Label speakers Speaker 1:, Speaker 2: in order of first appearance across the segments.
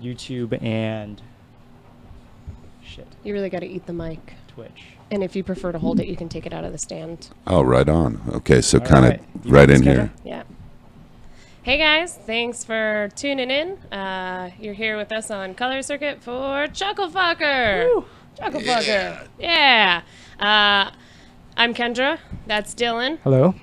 Speaker 1: YouTube and shit.
Speaker 2: You really got to eat the mic.
Speaker 1: Twitch.
Speaker 2: And if you prefer to hold it, you can take it out of the stand.
Speaker 3: Oh, right on. Okay, so
Speaker 1: All
Speaker 3: kind of right in here.
Speaker 2: Yeah. Hey guys, thanks for tuning in. You're here with us on Color Circuit for cHUCKLE. cHUCKLE. Yeah. I'm Kendra. That's Dylan.
Speaker 1: Hello.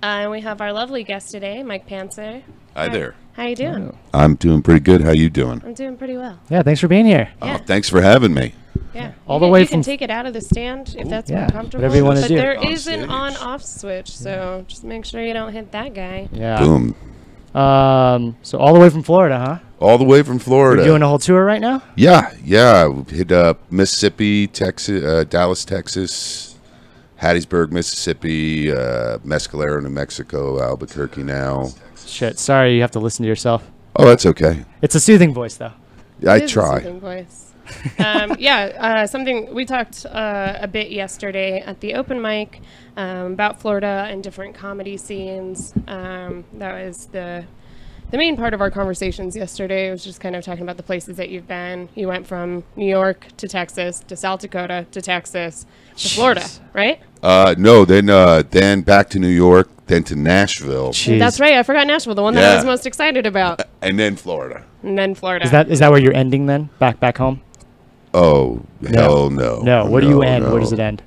Speaker 2: And we have our lovely guest today, Mike Pantzer.
Speaker 3: Hi there.
Speaker 2: How you doing?
Speaker 3: I'm doing pretty good. How you doing?
Speaker 2: I'm doing pretty well.
Speaker 1: Yeah, thanks for being here.
Speaker 2: Yeah.
Speaker 3: Oh, thanks for having me.
Speaker 2: Yeah.
Speaker 1: All the way
Speaker 2: you
Speaker 1: from
Speaker 2: can take it out of the stand if that's more comfortable.
Speaker 1: whatever you wanna
Speaker 2: but
Speaker 1: do.
Speaker 2: there
Speaker 3: On
Speaker 2: is an
Speaker 3: stage.
Speaker 2: on-off switch, so just make sure you don't hit that guy.
Speaker 1: Yeah.
Speaker 3: Boom.
Speaker 1: So all the way from Florida, huh?
Speaker 3: All the way from Florida.
Speaker 1: You're doing a whole tour right now?
Speaker 3: Yeah. We hit Mississippi, Texas, Dallas, Texas, Hattiesburg, Mississippi, Mescalero, New Mexico, Albuquerque now.
Speaker 1: Shit, sorry you have to listen to yourself.
Speaker 3: Oh, that's okay.
Speaker 1: It's a soothing voice, though.
Speaker 3: I
Speaker 2: It is a
Speaker 3: try.
Speaker 2: soothing voice. Something we talked a bit yesterday at the open mic about Florida and different comedy scenes. That was the main part of our conversations yesterday. It was just kind of talking about the places that you've been. You went from New York to Texas to South Dakota to Texas to Florida, right?
Speaker 3: No, then back to New York, then to Nashville,
Speaker 1: Jeez.
Speaker 2: That's right. I forgot Nashville, the one that I was most excited about.
Speaker 3: and then Florida.
Speaker 2: And then Florida.
Speaker 1: Is that where you're ending then? Back home?
Speaker 3: Oh, hell no.
Speaker 1: No. Where do you end?
Speaker 3: No.
Speaker 1: Where does it end?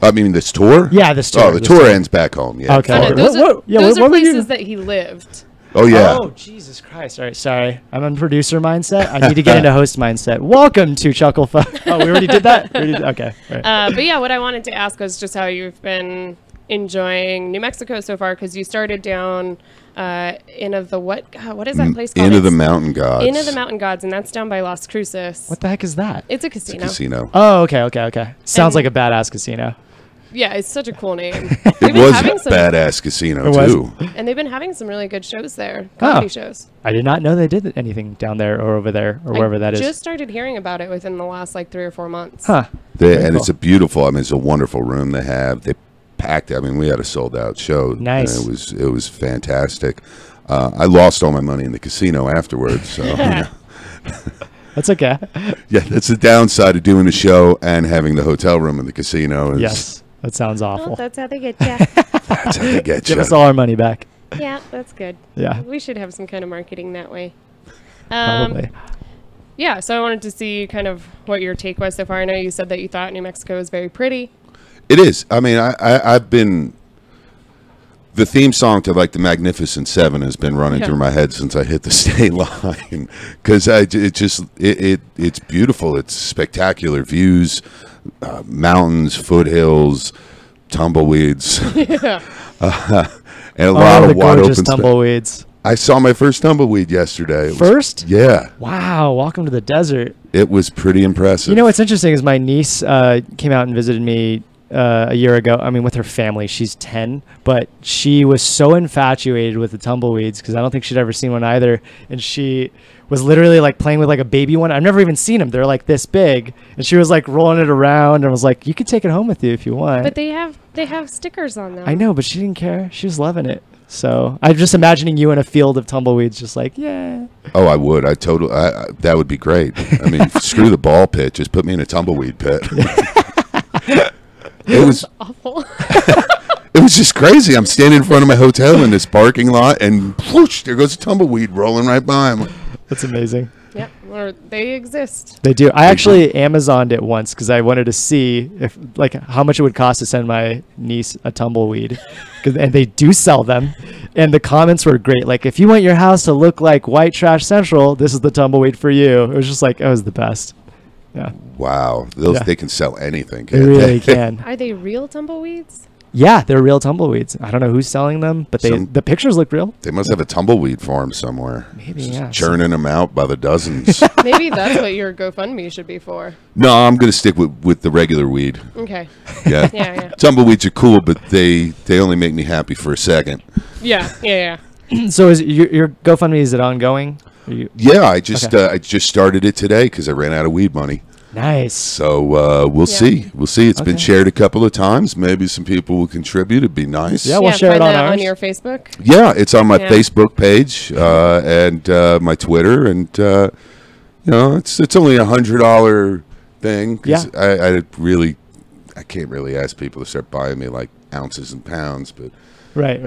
Speaker 3: I mean, this tour?
Speaker 1: Yeah, this tour.
Speaker 3: Oh, the tour ends back home. Yeah.
Speaker 1: Okay.
Speaker 2: No,
Speaker 3: Florida.
Speaker 2: those are,
Speaker 1: Yeah,
Speaker 2: those
Speaker 1: what
Speaker 2: are
Speaker 1: were you-
Speaker 2: places that he lived.
Speaker 3: Oh, yeah.
Speaker 1: Oh, Jesus Christ. All right, sorry. I'm on producer mindset. I need to get into host mindset. Welcome to CHUCKLE. Oh, we already did that? Okay. All right.
Speaker 2: But yeah, what I wanted to ask was just how you've been enjoying New Mexico so far, because you started down Inn of the what is that place called?
Speaker 3: Inn of the Mountain Gods.
Speaker 2: Inn of the Mountain Gods, and that's down by Las Cruces.
Speaker 1: What the heck is that?
Speaker 2: It's a
Speaker 3: It's a
Speaker 2: casino.
Speaker 3: casino.
Speaker 1: Oh, okay. Sounds like a badass casino.
Speaker 2: Yeah, it's such a cool name.
Speaker 3: It was a badass casino,
Speaker 1: It was.
Speaker 3: too.
Speaker 2: And they've been having some really good shows there, comedy shows.
Speaker 1: I did not know they did anything down there or over there or wherever that is.
Speaker 2: Just started hearing about it within the last 3 or 4 months.
Speaker 1: Huh.
Speaker 3: And it's a beautiful, it's a wonderful room they have. They packed, we had a sold-out show.
Speaker 1: Nice.
Speaker 3: And it was fantastic. I lost all my money in the casino afterwards, so...
Speaker 1: That's okay.
Speaker 3: Yeah, that's the downside of doing a show and having the hotel room in the casino.
Speaker 1: Yes. That sounds
Speaker 2: Well,
Speaker 1: awful.
Speaker 2: that's how they get you.
Speaker 3: That's how they get
Speaker 1: Give
Speaker 3: you.
Speaker 1: us all our money back.
Speaker 2: Yeah, that's good.
Speaker 1: Yeah.
Speaker 2: We should have some kind of marketing that way.
Speaker 1: Probably.
Speaker 2: Yeah, so I wanted to see kind of what your take was so far. I know you said that you thought New Mexico was very pretty.
Speaker 3: It is. I've been... The theme song to the Magnificent Seven has been running through my head since I hit the state line, because it's beautiful. It's spectacular views, mountains, foothills, tumbleweeds,
Speaker 2: Yeah.
Speaker 3: and a lot of wide open
Speaker 1: tumbleweeds.
Speaker 3: I saw my first tumbleweed yesterday.
Speaker 1: First?
Speaker 3: Yeah,
Speaker 1: Wow. Welcome to the desert.
Speaker 3: it was pretty impressive.
Speaker 1: You know what's interesting is my niece came out and visited me a year ago. With her family. She's 10, but she was so infatuated with the tumbleweeds because I don't think she'd ever seen one either. And she was literally playing with a baby one. I've never even seen them. They're this big, and she was rolling it around and was like, "You could take it home with you if you want."
Speaker 2: But they have stickers on them.
Speaker 1: I know, but she didn't care. She was loving it. So I'm just imagining you in a field of tumbleweeds, just yeah.
Speaker 3: Oh, I would. I that would be great. Screw the ball pit. Just put me in a tumbleweed pit. It was
Speaker 2: awful.
Speaker 3: It was just crazy. I'm standing in front of my hotel in this parking lot, and whoosh, there goes a tumbleweed rolling right by. I'm like,
Speaker 1: That's amazing.
Speaker 2: Yeah, or they exist.
Speaker 1: They do. I actually Amazoned it once because I wanted to see if how much it would cost to send my niece a tumbleweed, and they do sell them. And the comments were great. If you want your house to look like White Trash Central, this is the tumbleweed for you. It was just it was the best. Yeah.
Speaker 3: wow, they can sell anything.
Speaker 1: They really can.
Speaker 2: Are they real tumbleweeds?
Speaker 1: Yeah, they're real tumbleweeds. I don't know who's selling them, but the pictures look real.
Speaker 3: They must have a tumbleweed farm somewhere.
Speaker 1: Maybe,
Speaker 3: Just
Speaker 1: yeah.
Speaker 3: churning them out by the dozens.
Speaker 2: Maybe that's what your GoFundMe should be for.
Speaker 3: No, I'm going to stick with the regular weed.
Speaker 2: Okay.
Speaker 3: Yeah.
Speaker 2: Yeah.
Speaker 3: Tumbleweeds are cool, but they only make me happy for a second.
Speaker 2: Yeah.
Speaker 1: So is your GoFundMe, is it ongoing?
Speaker 3: Yeah, I just started it today because I ran out of weed money.
Speaker 1: Nice.
Speaker 3: So we'll see. We'll see. It's been shared a couple of times. Maybe some people will contribute. It'd be nice.
Speaker 1: Yeah, we'll share it
Speaker 2: find
Speaker 1: on
Speaker 2: that
Speaker 1: ours.
Speaker 2: on your Facebook.
Speaker 3: Yeah, it's on my
Speaker 2: Yeah.
Speaker 3: Facebook page and my Twitter, and you know, it's only $100 thing. 'Cause I can't really ask people to start buying me like ounces and pounds, but
Speaker 1: Right.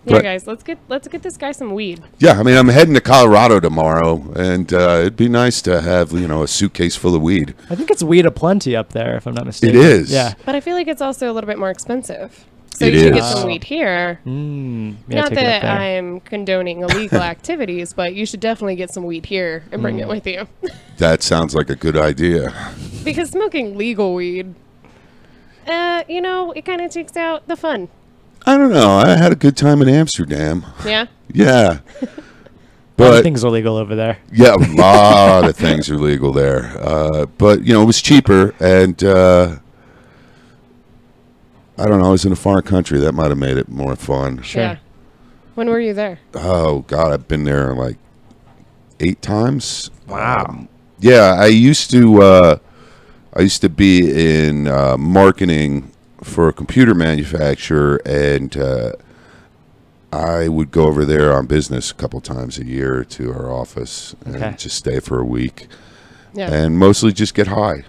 Speaker 2: Yeah,
Speaker 3: But-
Speaker 2: guys, let's get this guy some weed.
Speaker 3: yeah, I mean, I'm heading to Colorado tomorrow, and it'd be nice to have, you know, a suitcase full of weed.
Speaker 1: I think it's weed aplenty up there, if I'm not mistaken.
Speaker 3: It is.
Speaker 1: Yeah.
Speaker 2: But I feel like it's also a little bit more expensive. So
Speaker 3: It
Speaker 2: you should get
Speaker 3: is.
Speaker 2: some weed here.
Speaker 1: Yeah,
Speaker 2: Not
Speaker 1: take it up
Speaker 2: that
Speaker 1: there.
Speaker 2: I'm condoning illegal activities, but you should definitely get some weed here and bring it with you.
Speaker 3: That sounds like a good idea.
Speaker 2: Because smoking legal weed, you know, it kind of takes out the fun.
Speaker 3: I don't know. I had a good time in Amsterdam.
Speaker 2: Yeah?
Speaker 3: Yeah.
Speaker 1: But
Speaker 3: But
Speaker 1: things are legal over there.
Speaker 3: yeah, a lot of things are legal there. But, you know, it was cheaper, and I don't know, I was in a foreign country. That might have made it more fun.
Speaker 1: Sure.
Speaker 2: Yeah. When were you there?
Speaker 3: Oh, God, I've been there like 8 times.
Speaker 1: Wow.
Speaker 3: Yeah, I used to be in marketing for a computer manufacturer, and I would go over there on business a couple times a year to our office and just stay for a week,
Speaker 2: Yeah.
Speaker 3: and mostly just get high.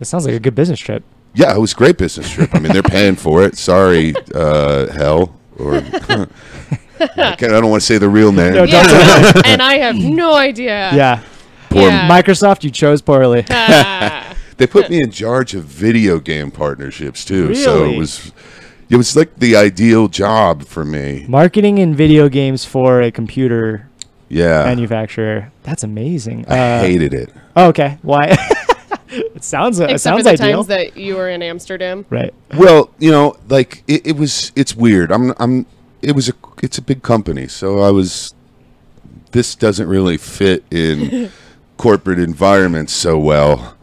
Speaker 1: That sounds like a good business trip.
Speaker 3: Yeah, it was a great business trip. I mean, they're paying for it. Sorry, hell, or I don't want to say the real name.
Speaker 1: No,
Speaker 2: Yeah, and I have no idea.
Speaker 1: Yeah.
Speaker 3: Poor
Speaker 2: Yeah.
Speaker 1: Microsoft, you chose poorly.
Speaker 2: Ah.
Speaker 3: They put me in charge of video game partnerships too, so
Speaker 1: Really?
Speaker 3: it was like the ideal job for me.
Speaker 1: Marketing in video games for a computer
Speaker 3: Yeah,
Speaker 1: manufacturer. That's amazing.
Speaker 3: I hated it.
Speaker 1: Oh, okay. Why? It sounds
Speaker 2: Except for the
Speaker 1: ideal.
Speaker 2: times that you were in Amsterdam.
Speaker 1: Right.
Speaker 3: Well, you know, like it's weird. It's a big company, so this doesn't really fit in corporate environments so well.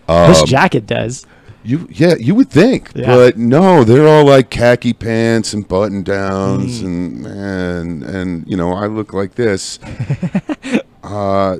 Speaker 1: This jacket does.
Speaker 3: You would think,
Speaker 1: Yeah.
Speaker 3: but no, they're all like khaki pants and button downs, and you know, I look like this.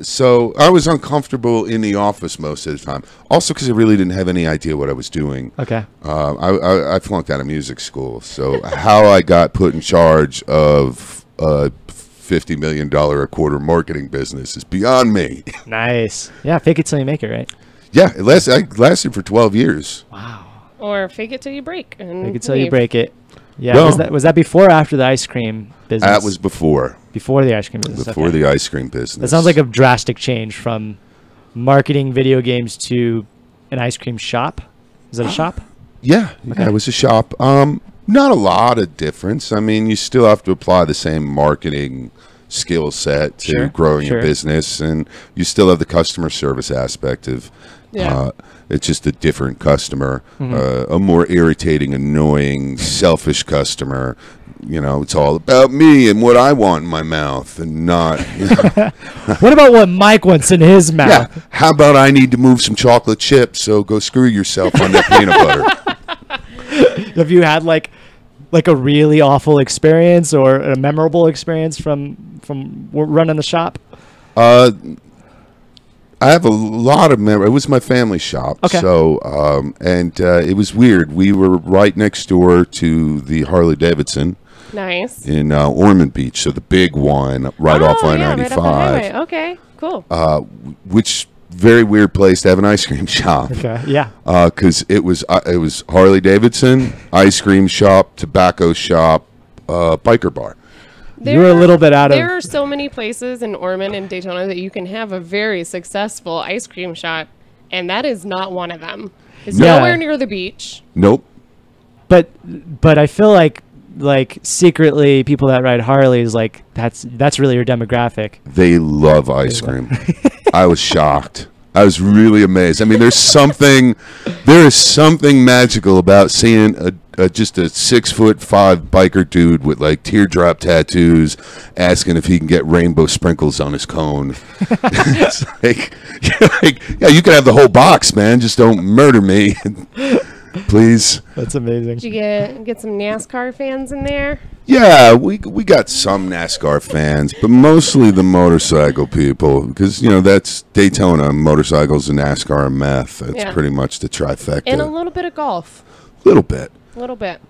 Speaker 3: So I was uncomfortable in the office most of the time. Also, because I really didn't have any idea what I was doing.
Speaker 1: Okay.
Speaker 3: I flunked out of music school, so how I got put in charge of a $50 million a quarter marketing business is beyond me.
Speaker 1: Nice. Yeah, fake it till you make it, right?
Speaker 3: Yeah, I lasted for 12 years.
Speaker 1: Wow.
Speaker 2: Or fake it till you break. And
Speaker 1: Fake it till you
Speaker 2: leave.
Speaker 1: break it. Yeah.
Speaker 3: Well-
Speaker 1: was that before or after the ice cream business?
Speaker 3: That was before
Speaker 1: before the ice cream business.
Speaker 3: the ice cream business.
Speaker 1: That sounds like a drastic change from marketing video games to an ice cream shop. Is it a shop?
Speaker 3: Yeah, it was a shop. Not a lot of difference. I mean, you still have to apply the same marketing skill set to
Speaker 1: Sure,
Speaker 3: growing
Speaker 1: sure.
Speaker 3: your business, and you still have the customer service aspect of
Speaker 2: Yeah.
Speaker 3: it's just a different customer,
Speaker 1: Mm-hmm.
Speaker 3: a more irritating, annoying, selfish customer. You know, it's all about me and what I want in my mouth, and not.
Speaker 1: What about what Mike wants in his mouth?
Speaker 3: Yeah, how about I need to move some chocolate chips? So go screw yourself on that peanut butter.
Speaker 1: Have you had like a really awful experience or a memorable experience from running the shop?
Speaker 3: I have a lot of memory. It was my family shop.
Speaker 1: Okay.
Speaker 3: So, it was weird. We were right next door to the Harley Davidson
Speaker 2: Nice.
Speaker 3: in Ormond Beach. So the big one right off
Speaker 2: Oh,
Speaker 3: I-95.
Speaker 2: yeah, right off the highway. Okay, cool.
Speaker 3: Which very weird place to have an ice cream shop.
Speaker 1: Okay. Yeah.
Speaker 3: Because it was Harley Davidson, ice cream shop, tobacco shop, biker bar.
Speaker 1: You were a little bit out of.
Speaker 2: There are so many places in Ormond and Daytona that you can have a very successful ice cream shop, and that is not one of them. It's
Speaker 1: Yeah.
Speaker 2: nowhere near the beach.
Speaker 3: Nope.
Speaker 1: But I feel like secretly people that ride Harleys, like that's really your demographic.
Speaker 3: They love ice cream. I was shocked. I was really amazed. I mean, there is something magical about seeing just a 6'5" biker dude with like teardrop tattoos asking if he can get rainbow sprinkles on his cone. It's like, yeah, you can have the whole box, man. Just don't murder me, please.
Speaker 1: That's amazing.
Speaker 2: Did you get some NASCAR fans in there?
Speaker 3: Yeah, we got some NASCAR fans, but mostly the motorcycle people, because that's Daytona, motorcycles, and NASCAR and meth. That's
Speaker 2: Yeah.
Speaker 3: pretty much the trifecta.
Speaker 2: And a little bit of golf.
Speaker 3: Little bit.
Speaker 2: A little bit.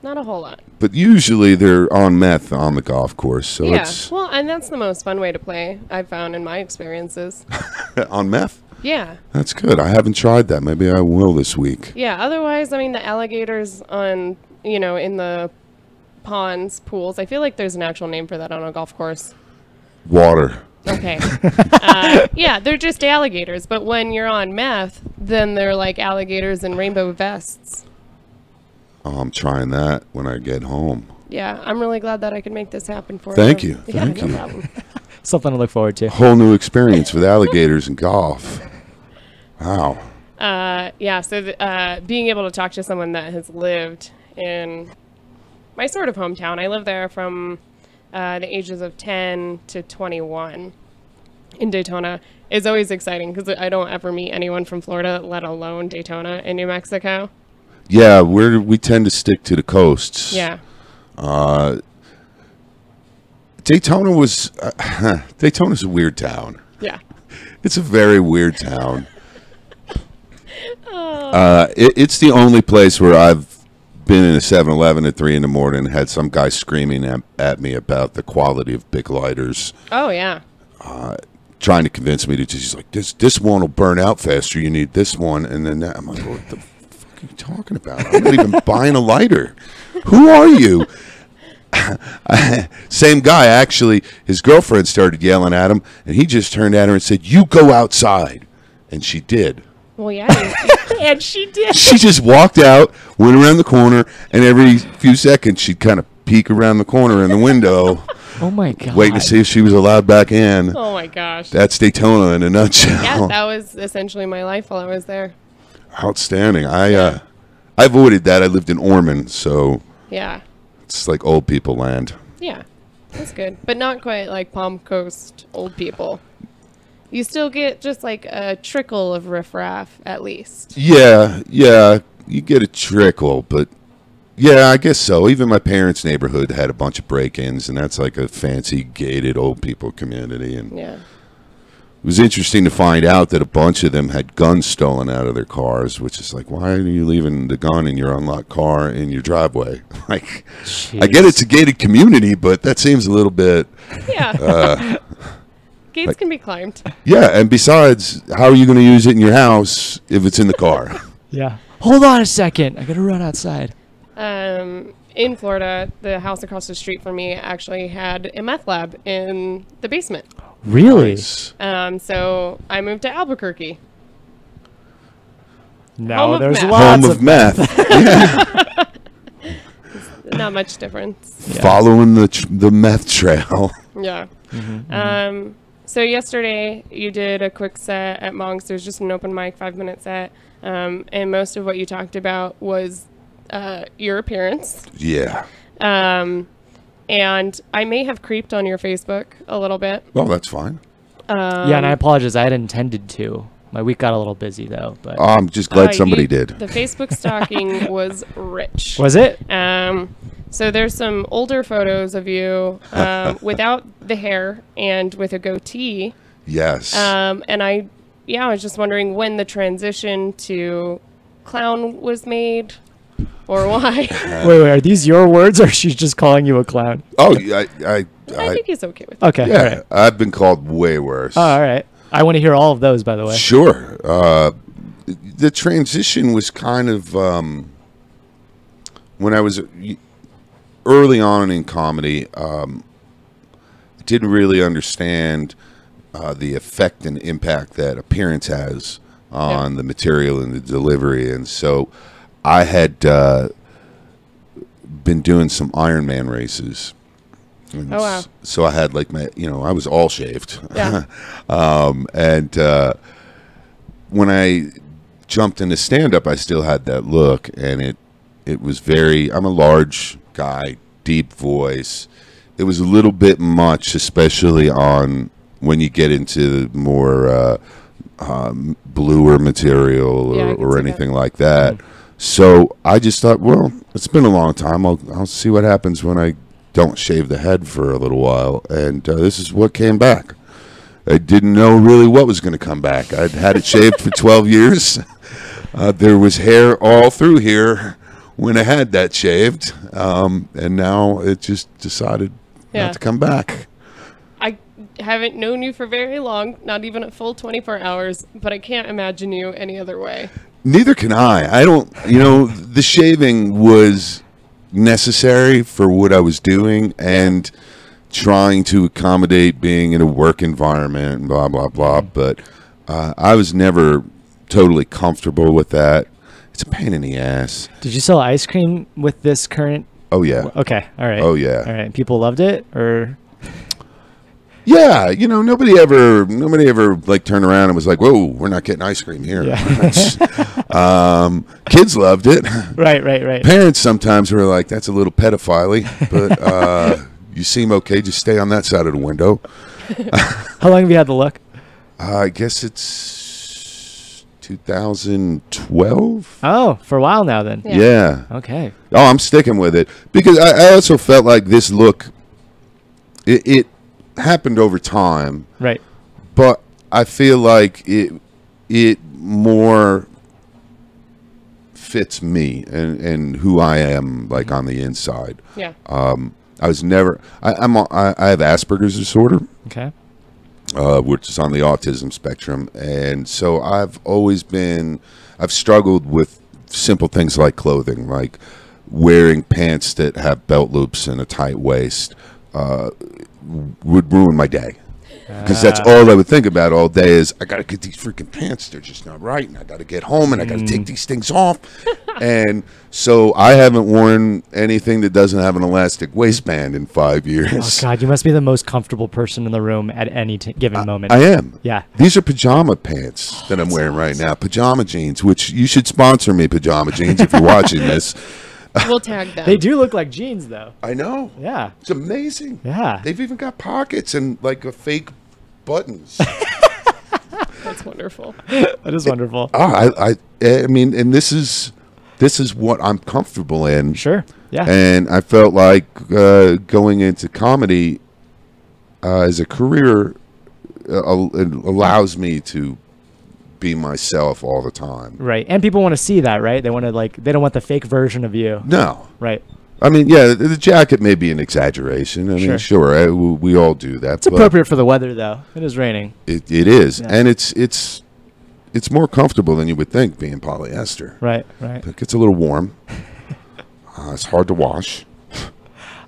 Speaker 2: Not a whole lot.
Speaker 3: But usually they're on meth on the golf course, so
Speaker 2: Yeah,
Speaker 3: it's
Speaker 2: well, and that's the most fun way to play, I've found in my experiences.
Speaker 3: on meth.
Speaker 2: Yeah.
Speaker 3: That's good. I haven't tried that. Maybe I will this week.
Speaker 2: Yeah, otherwise, I mean, the alligators on, you know, in the ponds, pools, I feel like there's an actual name for that on a golf course.
Speaker 3: Water.
Speaker 2: Okay. Yeah, they're just alligators, but when you're on meth, then they're like alligators in rainbow vests.
Speaker 3: Oh, I'm trying that when I get home.
Speaker 2: Yeah, I'm really glad that I could make this happen for
Speaker 3: Thank
Speaker 2: you.
Speaker 3: you.
Speaker 2: Yeah,
Speaker 3: Thank
Speaker 2: no
Speaker 3: you.
Speaker 2: problem.
Speaker 1: Something to look forward to.
Speaker 3: Whole new experience with alligators and golf. Wow.
Speaker 2: Yeah, so being able to talk to someone that has lived in my sort of hometown, I lived there from the ages of 10 to 21 in Daytona, is always exciting because I don't ever meet anyone from Florida, let alone Daytona in New Mexico.
Speaker 3: Yeah, we tend to stick to the coasts.
Speaker 2: Yeah.
Speaker 3: Daytona's a weird town.
Speaker 2: Yeah.
Speaker 3: It's a very weird town. It's the only place where I've been in a 7-Eleven at 3 in the morning and had some guy screaming at me about the quality of big lighters.
Speaker 2: Oh, yeah.
Speaker 3: Trying to convince me to just like, this one will burn out faster. You need this one. And then I'm like, what the fuck are you talking about? I'm not even buying a lighter. Who are you? Same guy, actually. His girlfriend started yelling at him, and he just turned at her and said, "You go outside." And she did.
Speaker 2: Well, yeah, and she did.
Speaker 3: She just walked out, went around the corner, and every few seconds she'd kind of peek around the corner in the window.
Speaker 1: Oh my god!
Speaker 3: Waiting to see if she was allowed back in.
Speaker 2: Oh my gosh.
Speaker 3: That's Daytona in a nutshell.
Speaker 2: Yeah, that was essentially my life while I was there.
Speaker 3: Outstanding. I avoided that. I lived in Ormond, so
Speaker 2: Yeah.
Speaker 3: it's like old people land.
Speaker 2: Yeah. That's good. But not quite like Palm Coast old people. You still get just like a trickle of riffraff at least.
Speaker 3: Yeah, you get a trickle, but yeah, I guess so. Even my parents' neighborhood had a bunch of break-ins, and that's like a fancy gated old people community. And
Speaker 2: Yeah.
Speaker 3: it was interesting to find out that a bunch of them had guns stolen out of their cars, which is like, why are you leaving the gun in your unlocked car in your driveway? Like,
Speaker 1: Jeez.
Speaker 3: I get it's a gated community, but that seems a little bit.
Speaker 2: Yeah. Gates can be climbed.
Speaker 3: Yeah, and besides, how are you going to use it in your house if it's in the car?
Speaker 1: Yeah. Hold on a second. I gotta run outside.
Speaker 2: In Florida, the house across the street from me actually had a meth lab in the basement.
Speaker 1: Really?
Speaker 3: Nice.
Speaker 2: So I moved to Albuquerque. Home
Speaker 1: No,
Speaker 2: of
Speaker 1: there's
Speaker 2: meth.
Speaker 1: lots
Speaker 3: Home of meth. Yeah.
Speaker 2: Not much difference.
Speaker 1: Yeah.
Speaker 3: Following the meth trail.
Speaker 2: Yeah.
Speaker 1: Mm-hmm.
Speaker 2: So yesterday you did a quick set at Monk's. It was just an open mic, 5-minute set. And most of what you talked about was your appearance.
Speaker 3: Yeah.
Speaker 2: And I may have creeped on your Facebook a little bit.
Speaker 3: Well, that's fine.
Speaker 1: Yeah, and I apologize. I had intended to. My week got a little busy though, but
Speaker 3: I'm just glad somebody did.
Speaker 2: The Facebook stalking was rich.
Speaker 1: was it?
Speaker 2: So there's some older photos of you without the hair and with a goatee.
Speaker 3: Yes.
Speaker 2: And I was just wondering when the transition to clown was made or why.
Speaker 1: Wait, are these your words, or she's just calling you a clown?
Speaker 3: Oh, yeah, I
Speaker 2: think he's okay with it.
Speaker 1: Okay.
Speaker 3: yeah,
Speaker 1: All right.
Speaker 3: I've been called way worse.
Speaker 1: Oh, all right. I want to hear all of those, by the way.
Speaker 3: Sure. The transition was kind of when I was early on in comedy. Didn't really understand the effect and impact that appearance has on the material and the delivery, and so I had been doing some Ironman races. And
Speaker 2: Oh, wow.
Speaker 3: So I had like I was all shaved.
Speaker 2: Yeah.
Speaker 3: And when I jumped into stand-up, I still had that look, and it was very. I'm a large guy, deep voice. It was a little bit much, especially on when you get into more bluer material
Speaker 2: Yeah, I can
Speaker 3: or
Speaker 2: see
Speaker 3: anything like that. So I just thought, well, it's been a long time. I'll see what happens when I don't shave the head for a little while, and this is what came back. I didn't know really what was going to come back. I'd had it shaved for 12 years. There was hair all through here when I had that shaved, and now it just decided not to come back.
Speaker 2: I haven't known you for very long, not even a full 24 hours, but I can't imagine you any other way.
Speaker 3: Neither can I. I don't, the shaving was necessary for what I was doing and trying to accommodate being in a work environment and blah, blah, blah. But I was never totally comfortable with that. It's a pain in the ass.
Speaker 1: Did you sell ice cream with this current?
Speaker 3: Oh, yeah.
Speaker 1: Okay. All right.
Speaker 3: Oh, yeah.
Speaker 1: All right. People loved it, or?
Speaker 3: Yeah, nobody ever like turned around and was like, "Whoa, we're not getting ice cream here."
Speaker 1: Yeah.
Speaker 3: Kids loved it.
Speaker 1: Right.
Speaker 3: Parents sometimes were like, "That's a little pedophile," but you seem okay. Just stay on that side of the window.
Speaker 1: How long have you had the look?
Speaker 3: I guess it's 2012.
Speaker 1: Oh, for a while now then.
Speaker 3: Yeah.
Speaker 1: Okay.
Speaker 3: Oh, I'm sticking with it because I also felt like this look. It happened over time,
Speaker 1: Right.
Speaker 3: but I feel like it more fits me and who I am, like on the inside.
Speaker 2: Yeah.
Speaker 3: I was never. I have Asperger's disorder,
Speaker 1: Okay.
Speaker 3: which is on the autism spectrum, and so I've struggled with simple things like clothing, like wearing pants that have belt loops and a tight waist. Would ruin my day because that's all I would think about all day is I got to get these freaking pants. They're just not right. And I got to get home and I got to take these things off. And so I haven't worn anything that doesn't have an elastic waistband in 5 years.
Speaker 1: Oh God, you must be the most comfortable person in the room at any given moment.
Speaker 3: I am.
Speaker 1: Yeah.
Speaker 3: These are pajama pants that I'm wearing right now. Pajama jeans, which you should sponsor me, Pajama Jeans, if you're watching this.
Speaker 2: We'll tag them.
Speaker 1: They do look like jeans, though.
Speaker 3: I know.
Speaker 1: Yeah.
Speaker 3: It's amazing.
Speaker 1: Yeah.
Speaker 3: They've even got pockets and like a fake buttons.
Speaker 2: That's wonderful.
Speaker 1: That is wonderful.
Speaker 3: I mean, and this is what I'm comfortable in.
Speaker 1: Sure. Yeah.
Speaker 3: And I felt like going into comedy as a career allows me to be myself all the time.
Speaker 1: Right. And people want to see that, right? They want to they don't want the fake version of you.
Speaker 3: No.
Speaker 1: Right.
Speaker 3: I mean, yeah, the jacket may be an exaggeration. I mean, sure, we all do that.
Speaker 1: It's appropriate for the weather, though. It is raining.
Speaker 3: It is,
Speaker 1: Yeah.
Speaker 3: and it's more comfortable than you would think being polyester.
Speaker 1: Right.
Speaker 3: It gets a little warm. It's hard to wash.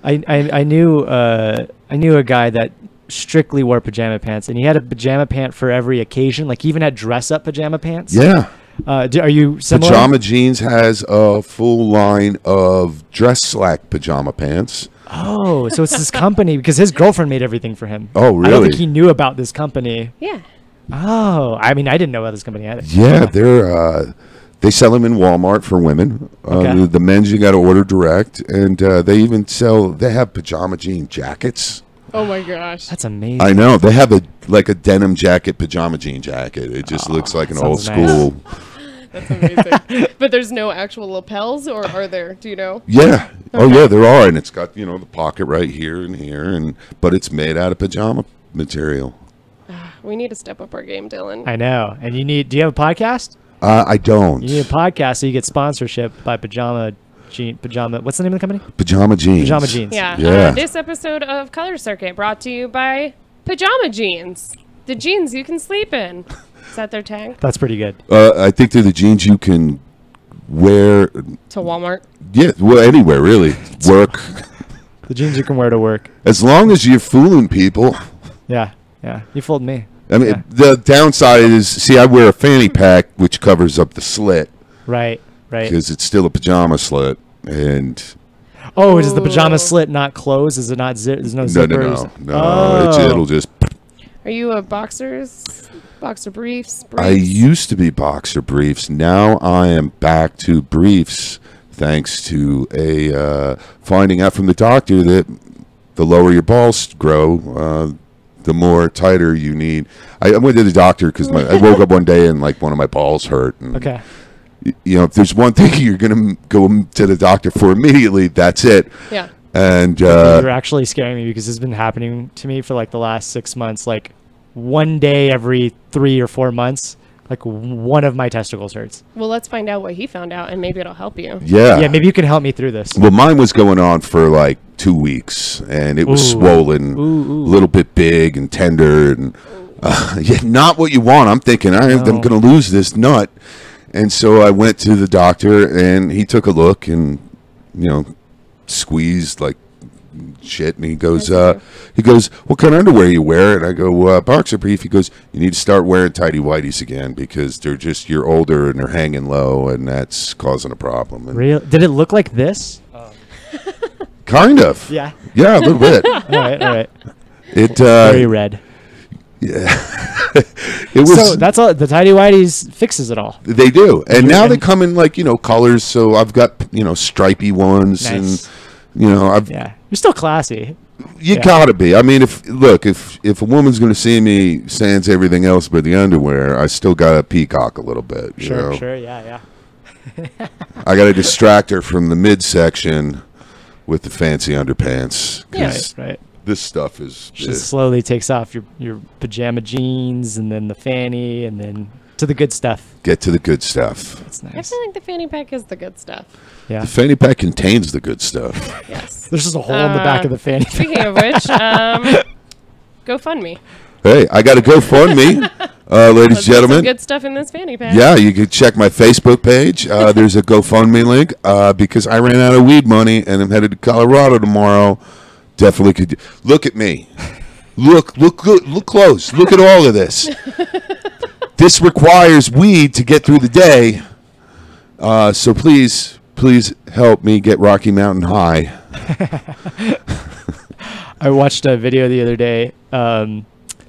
Speaker 1: I knew a guy that strictly wore pajama pants, and he had a pajama pant for every occasion. Like, he even had dress-up pajama pants.
Speaker 3: Yeah.
Speaker 1: Are you similar?
Speaker 3: Pajama Jeans has a full line of dress slack pajama pants.
Speaker 1: Oh, so it's this company because his girlfriend made everything for him.
Speaker 3: Oh, really?
Speaker 1: I don't think he knew about this company.
Speaker 2: Yeah.
Speaker 1: Oh, I mean, I didn't know about this company either.
Speaker 3: Yeah, they sell them in Walmart for women.
Speaker 1: Okay.
Speaker 3: The men's you got to order direct, and they have pajama jean jackets.
Speaker 2: Oh my gosh.
Speaker 1: That's amazing.
Speaker 3: I know they have a denim jacket, pajama jean jacket. It just looks like an old
Speaker 1: sounds
Speaker 3: school.
Speaker 2: That's amazing. But there's no actual lapels, or are there? Do you know?
Speaker 3: Yeah. Oh yeah, there are, and it's got the pocket right here and here, but it's made out of pajama material.
Speaker 2: We need to step up our game, Dylan.
Speaker 1: I know. And do you have a podcast?
Speaker 3: I don't.
Speaker 1: You need a podcast so you get sponsorship by Pajama. What's the name of the company?
Speaker 3: Pajama Jeans.
Speaker 1: Pajama Jeans.
Speaker 2: Yeah.
Speaker 3: Yeah.
Speaker 2: This episode of Color Circuit brought to you by Pajama Jeans, the jeans you can sleep in. Is that their tag?
Speaker 1: That's pretty good.
Speaker 3: I think they're the jeans you can wear.
Speaker 2: To Walmart.
Speaker 3: Yeah, well, anywhere really. Work.
Speaker 1: The jeans you can wear to work.
Speaker 3: As long as you're fooling people.
Speaker 1: Yeah. You fooled me.
Speaker 3: I mean, the downside is, I wear a fanny pack which covers up the slit.
Speaker 1: Right.
Speaker 3: Because it's still a pajama slit, and
Speaker 1: oh, does the pajama slit not close? Is it not there's no zippers?
Speaker 3: No.
Speaker 1: Oh.
Speaker 3: It'll just.
Speaker 2: Are you a boxer briefs?
Speaker 3: I used to be boxer briefs. Now I am back to briefs, thanks to finding out from the doctor that the lower your balls grow, the more tighter you need. I went to the doctor because I woke up one day and one of my balls hurt. And,
Speaker 1: okay.
Speaker 3: If there's one thing you're gonna go to the doctor for immediately, that's it.
Speaker 2: Yeah.
Speaker 3: And
Speaker 1: you're actually scaring me because it's been happening to me for the last 6 months. One day every 3 or 4 months, Like one of my testicles hurts.
Speaker 2: Well, let's find out what he found out, and maybe it'll help you.
Speaker 3: Yeah.
Speaker 1: Yeah, maybe you can help me through this.
Speaker 3: Well, mine was going on for like 2 weeks, and it was swollen, a little bit big and tender, and yeah, not what you want. I'm thinking I'm going to lose this nut, and so I went to the doctor, and he took a look, and squeezed like shit, and he goes, what kind of underwear you wear? And I go, boxer brief. He goes, you need to start wearing tighty whities again because you're older and they're hanging low, and that's causing a problem. And
Speaker 1: Real? Did it look like this?
Speaker 3: kind of.
Speaker 1: Yeah.
Speaker 3: Yeah, a little bit.
Speaker 1: All right.
Speaker 3: It
Speaker 1: Very red.
Speaker 3: Yeah. It was.
Speaker 1: So that's all. The tidy whities fixes it all.
Speaker 3: They do, and now they come in like colors. So I've got stripy ones,
Speaker 1: Nice.
Speaker 3: and I've.
Speaker 1: Yeah, you're still classy.
Speaker 3: You
Speaker 1: Yeah.
Speaker 3: gotta be. I mean, if a woman's gonna see me sans everything else but the underwear, I still gotta peacock a little bit. You know?
Speaker 1: Sure, yeah.
Speaker 3: I gotta distract her from the midsection with the fancy underpants.
Speaker 2: Yeah.
Speaker 3: 'Cause
Speaker 1: Right.
Speaker 3: this stuff is.
Speaker 1: Just slowly takes off your pajama jeans and then the fanny and then to the good stuff.
Speaker 3: Get to the good stuff.
Speaker 1: That's
Speaker 2: I
Speaker 1: nice.
Speaker 2: feel like the fanny pack is the good stuff.
Speaker 1: Yeah.
Speaker 3: The fanny pack contains the good stuff.
Speaker 2: Yes.
Speaker 1: There's just a hole in the back of the fanny pack.
Speaker 2: Speaking of which, GoFundMe.
Speaker 3: Hey, I got a GoFundMe, ladies and
Speaker 2: Let's get
Speaker 3: gentlemen.
Speaker 2: some good stuff in this fanny pack.
Speaker 3: Yeah, you can check my Facebook page. There's a GoFundMe link because I ran out of weed money and I'm headed to Colorado tomorrow. Definitely could. Look at me. Look close. Look at all of this. This requires weed to get through the day. So please help me get Rocky Mountain High.
Speaker 1: I watched a video the other day.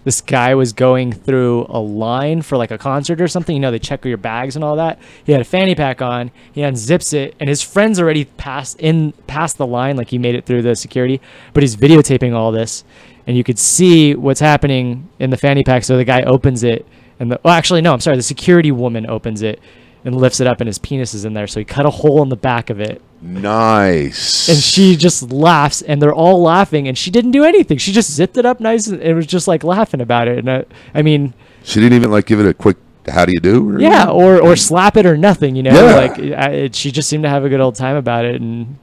Speaker 1: This guy was going through a line for like a concert or something. They check your bags and all that. He had a fanny pack on. He unzips it, and his friend's already past the line, like he made it through the security. But he's videotaping all this, and you could see what's happening in the fanny pack. So the guy opens it, and the security woman opens it and lifts it up, and his penis is in there. So he cut a hole in the back of it.
Speaker 3: Nice.
Speaker 1: And she just laughs, and they're all laughing, and she didn't do anything. She just zipped it up nice, and it was just like laughing about it. And I mean,
Speaker 3: She didn't even like give it a quick "How do you do?"
Speaker 1: yeah, or slap it or nothing.
Speaker 3: Yeah.
Speaker 1: She just seemed to have a good old time about it, and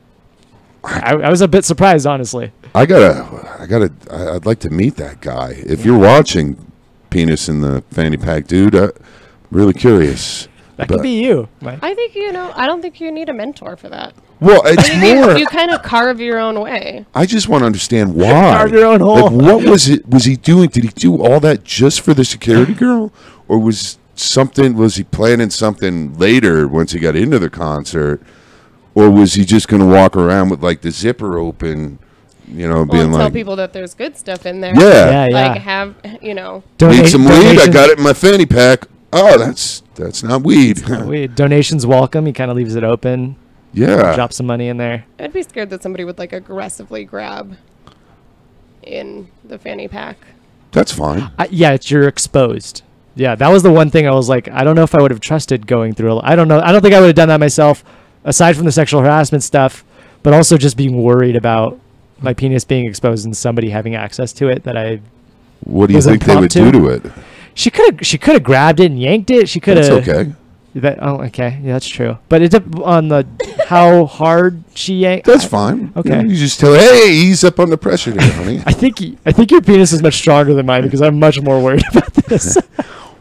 Speaker 1: I was a bit surprised, honestly.
Speaker 3: I'd like to meet that guy. If you're watching, penis in the fanny pack, dude, I'm really curious.
Speaker 1: That could be you.
Speaker 2: I think I don't think you need a mentor for that.
Speaker 3: Well, it's more.
Speaker 2: You kind of carve your own way.
Speaker 3: I just want to understand why.
Speaker 1: Carve your own hole.
Speaker 3: Like, what was it? Was he doing? Did he do all that just for the security girl, or was he planning something later once he got into the concert, or was he just going to walk around with like the zipper open, being
Speaker 2: Tell
Speaker 3: like,
Speaker 2: people that there's good stuff in there.
Speaker 3: yeah,
Speaker 2: Like have
Speaker 3: need some weed? I got it in my fanny pack. Oh, that's not weed.
Speaker 1: Donations welcome. He kind of leaves it open.
Speaker 3: Yeah.
Speaker 1: Drop some money in there.
Speaker 2: I'd be scared that somebody would like aggressively grab in the fanny pack.
Speaker 3: That's fine.
Speaker 1: You're exposed. Yeah, that was the one thing I was like, I don't know if I would have trusted going through. I don't know. I don't think I would have done that myself, aside from the sexual harassment stuff, but also just being worried about my penis being exposed and somebody having access to it.
Speaker 3: What do you think they would do to it?
Speaker 1: She could have grabbed it and yanked it. She could have.
Speaker 3: That's okay.
Speaker 1: Okay. Yeah, that's true. But it depends on how hard she yanked.
Speaker 3: That's fine.
Speaker 1: Okay.
Speaker 3: You just tell her, hey, ease up on the pressure there, honey.
Speaker 1: I think your penis is much stronger than mine because I'm much more worried about this.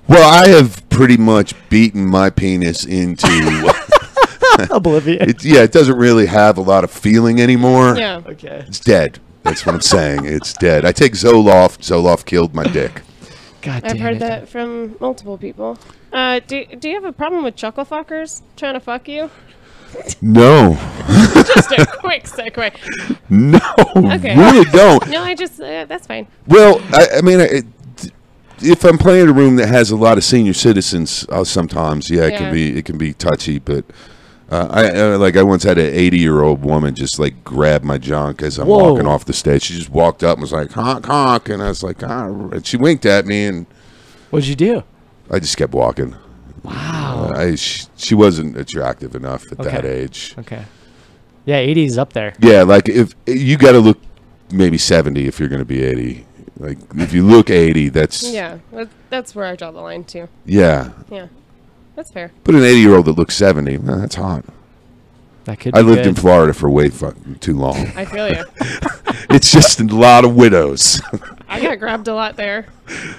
Speaker 3: Well, I have pretty much beaten my penis into
Speaker 1: oblivion.
Speaker 3: It doesn't really have a lot of feeling anymore.
Speaker 2: Yeah.
Speaker 1: Okay.
Speaker 3: It's dead. That's what I'm saying. It's dead. I take Zoloft. Zoloft killed my dick.
Speaker 1: God damn
Speaker 2: I've heard
Speaker 1: it.
Speaker 2: that from multiple people. Do you have a problem with chuckle fuckers trying to fuck you?
Speaker 3: No.
Speaker 2: Just a quick segue.
Speaker 3: No.
Speaker 2: Okay.
Speaker 3: Really don't.
Speaker 2: No, I just that's fine.
Speaker 3: Well, I mean, if I'm playing in a room that has a lot of senior citizens, sometimes, it can be touchy. But I once had an 80-year-old woman just like grab my junk as I'm walking off the stage. She just walked up and was like, honk, honk, and I was like, and she winked at me, and
Speaker 1: What'd you do?
Speaker 3: I just kept walking.
Speaker 1: Wow.
Speaker 3: She wasn't attractive enough at that age.
Speaker 1: Okay. Yeah, 80's up there.
Speaker 3: Yeah, like if you got to look maybe 70 if you're going to be 80. Like if you look 80, that's
Speaker 2: Yeah, that's where I draw the line too.
Speaker 3: yeah.
Speaker 2: Yeah, that's fair.
Speaker 3: But an 80-year-old that looks 70, that's hot.
Speaker 1: That could be
Speaker 3: I lived
Speaker 1: good.
Speaker 3: in Florida for way fucking too long.
Speaker 2: I feel you.
Speaker 3: It's just a lot of widows.
Speaker 2: I got grabbed a lot there.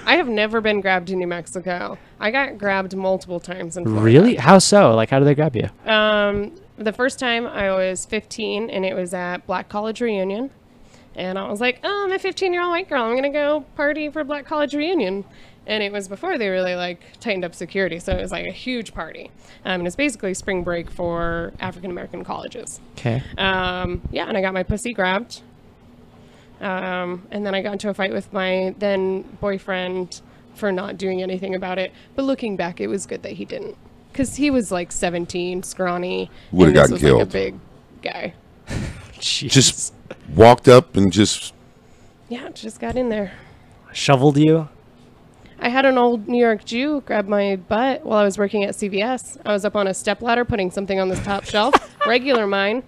Speaker 2: I have never been grabbed in New Mexico. I got grabbed multiple times in Florida.
Speaker 1: Really? How so? Like, how do they grab you?
Speaker 2: The first time I was 15 and it was at Black College Reunion. And I was like, oh, I'm a 15-year-old white girl. I'm going to go party for Black College Reunion. And it was before they really like tightened up security. So it was like a huge party. And it's basically spring break for African-American colleges.
Speaker 1: Okay.
Speaker 2: Yeah, and I got my pussy grabbed. And then I got into a fight with my then boyfriend for not doing anything about it. But looking back, it was good that he didn't. Because he was like 17, scrawny.
Speaker 3: Would've
Speaker 2: and this
Speaker 3: gotten
Speaker 2: was
Speaker 3: killed.
Speaker 2: like a big guy.
Speaker 1: Jeez.
Speaker 3: Just walked up and just
Speaker 2: Yeah, just got in there.
Speaker 1: shoveled you.
Speaker 2: I had an old New York Jew grab my butt while I was working at CVS. I was up on a stepladder putting something on the top shelf. Regular mine.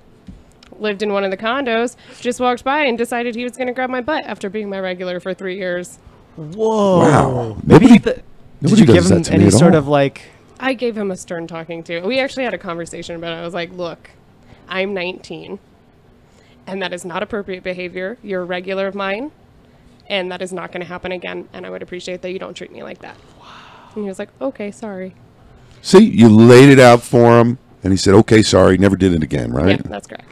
Speaker 2: Lived in one of the condos. Just walked by and decided he was going to grab my butt after being my regular for 3 years.
Speaker 1: Whoa.
Speaker 3: Wow.
Speaker 1: Maybe
Speaker 3: Nobody-
Speaker 1: did
Speaker 3: nobody
Speaker 1: you give
Speaker 3: does that
Speaker 1: him
Speaker 3: to me
Speaker 1: any
Speaker 3: at
Speaker 1: sort
Speaker 3: all.
Speaker 1: of like?
Speaker 2: I gave him a stern talking to. We actually had a conversation, but I was like, look, I'm 19, and that is not appropriate behavior. You're a regular of mine, and that is not going to happen again, and I would appreciate that you don't treat me like that. Wow. And he was like, okay, sorry.
Speaker 3: see, you laid it out for him, and he said, "Okay, sorry, never did it again." Right?
Speaker 2: Yeah, that's correct.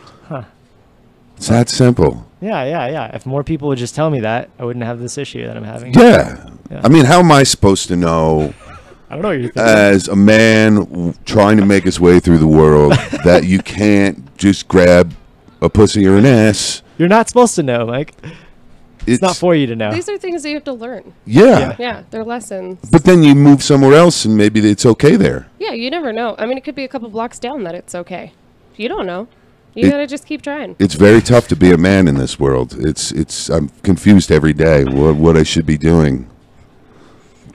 Speaker 3: It's that simple.
Speaker 1: Yeah. If more people would just tell me that, I wouldn't have this issue that I'm having.
Speaker 3: Yeah.
Speaker 1: Yeah.
Speaker 3: I mean, how am I supposed to know,
Speaker 1: I don't know what you're thinking.
Speaker 3: as a man trying to make his way through the world, that you can't just grab a pussy or an ass?
Speaker 1: You're not supposed to know, Mike. It's not for you to know.
Speaker 2: These are things that you have to learn.
Speaker 3: Yeah.
Speaker 2: Yeah, they're lessons.
Speaker 3: But then you move somewhere else, and maybe it's okay there.
Speaker 2: Yeah, you never know. I mean, it could be a couple blocks down that it's okay. You don't know. You gotta just keep trying.
Speaker 3: It's very tough to be a man in this world. I'm confused every day what I should be doing.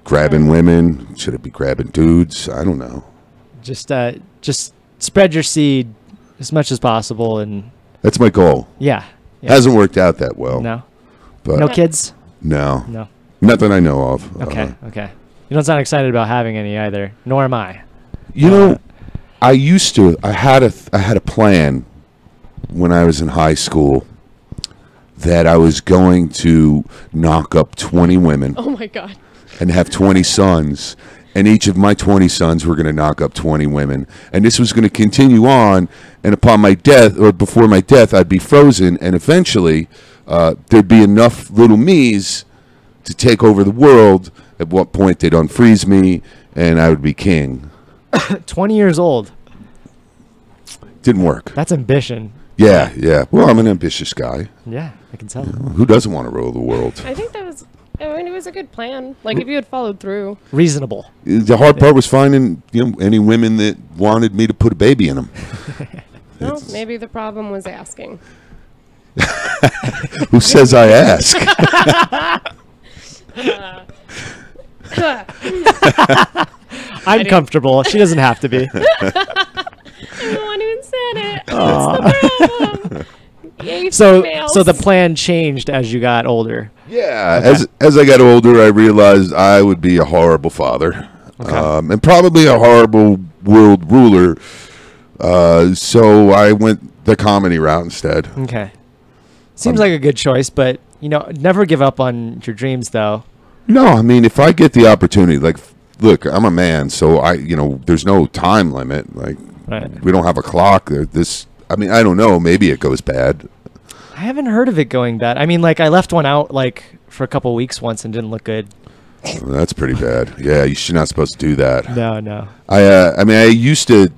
Speaker 3: Grabbing women? Should I be grabbing dudes? I don't know.
Speaker 1: Just spread your seed as much as possible, and
Speaker 3: That's my goal.
Speaker 1: yeah.
Speaker 3: Hasn't worked out that well.
Speaker 1: No.
Speaker 3: But
Speaker 1: No kids.
Speaker 3: no.
Speaker 1: No.
Speaker 3: Nothing I know of.
Speaker 1: Okay. Okay. You don't sound excited about having any either. Nor am I.
Speaker 3: You know, I had a plan when I was in high school that I was going to knock up 20 women
Speaker 2: Oh my God.
Speaker 3: and have 20 sons, and each of my 20 sons were going to knock up 20 women, and this was going to continue on, and upon my death, or before my death, I'd be frozen, and eventually there'd be enough little me's to take over the world. At what point they'd unfreeze me, and I would be king.
Speaker 1: 20 years old.
Speaker 3: Didn't work.
Speaker 1: That's ambition.
Speaker 3: Yeah. Well, I'm an ambitious guy.
Speaker 1: Yeah, I can tell.
Speaker 3: Who doesn't want to rule the world?
Speaker 2: I think that was. I mean, it was a good plan. Like if you had followed through.
Speaker 1: Reasonable.
Speaker 3: The hard part was finding any women that wanted me to put a baby in them.
Speaker 2: Well, maybe the problem was asking.
Speaker 3: Who says I ask?
Speaker 1: I'm comfortable. She doesn't have to be.
Speaker 2: I'm the one who said it. That's the problem. Yay,
Speaker 1: So
Speaker 2: females.
Speaker 1: the plan changed as you got older.
Speaker 3: Yeah.
Speaker 1: Okay.
Speaker 3: As I got older, I realized I would be a horrible father, and probably a horrible world ruler. So I went the comedy route instead.
Speaker 1: Okay. Seems like a good choice, but never give up on your dreams, though.
Speaker 3: No, I mean, if I get the opportunity, like, look, I'm a man, so there's no time limit. Like,
Speaker 1: Right.
Speaker 3: we don't have a clock. I mean, I don't know. Maybe it goes bad.
Speaker 1: I haven't heard of it going bad. I mean, like, I left one out for a couple weeks once and didn't look good.
Speaker 3: That's pretty bad. Yeah, you're not supposed to do that.
Speaker 1: No.
Speaker 3: I mean, I used to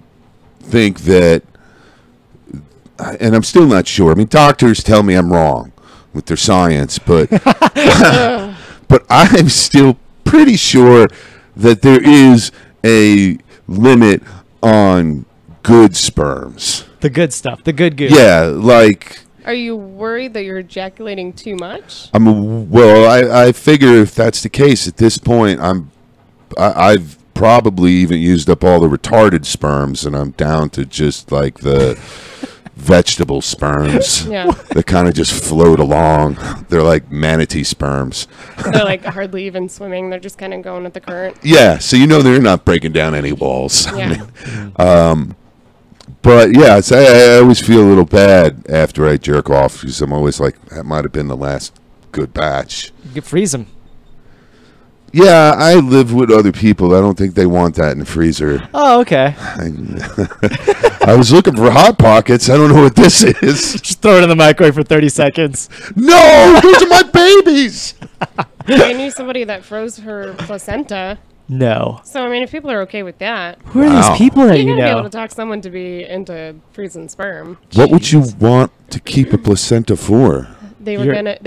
Speaker 3: think that, and I'm still not sure. I mean, doctors tell me I'm wrong with their science, but but I'm still pretty sure that there is a limit on good sperms.
Speaker 1: The good stuff. The good.
Speaker 3: Yeah, like
Speaker 2: Are you worried that you're ejaculating too much?
Speaker 3: I figure if that's the case at this point, I've probably even used up all the retarded sperms, and I'm down to just like the vegetable sperms
Speaker 2: Yeah.
Speaker 3: that kind of just float along. They're like manatee sperms.
Speaker 2: They're like hardly even swimming. They're just kind of going with the current.
Speaker 3: Yeah, so you know they're not breaking down any walls.
Speaker 2: Yeah.
Speaker 3: But yeah, I always feel a little bad after I jerk off because I'm always like, that might have been the last good batch.
Speaker 1: You could freeze them.
Speaker 3: Yeah, I live with other people. I don't think they want that in the freezer.
Speaker 1: Oh, okay.
Speaker 3: I was looking for Hot Pockets. I don't know what this is.
Speaker 1: Just throw it in the microwave for 30 seconds.
Speaker 3: No, those are my babies.
Speaker 2: I knew somebody that froze her placenta.
Speaker 1: No.
Speaker 2: So, I mean, if people are okay with that,
Speaker 1: Who are
Speaker 3: Wow.
Speaker 1: these people that
Speaker 2: you
Speaker 1: you
Speaker 2: gotta be able
Speaker 1: know?
Speaker 2: to talk someone to be into freezing sperm.
Speaker 3: What would you want to keep a placenta for?
Speaker 2: They were
Speaker 1: You're-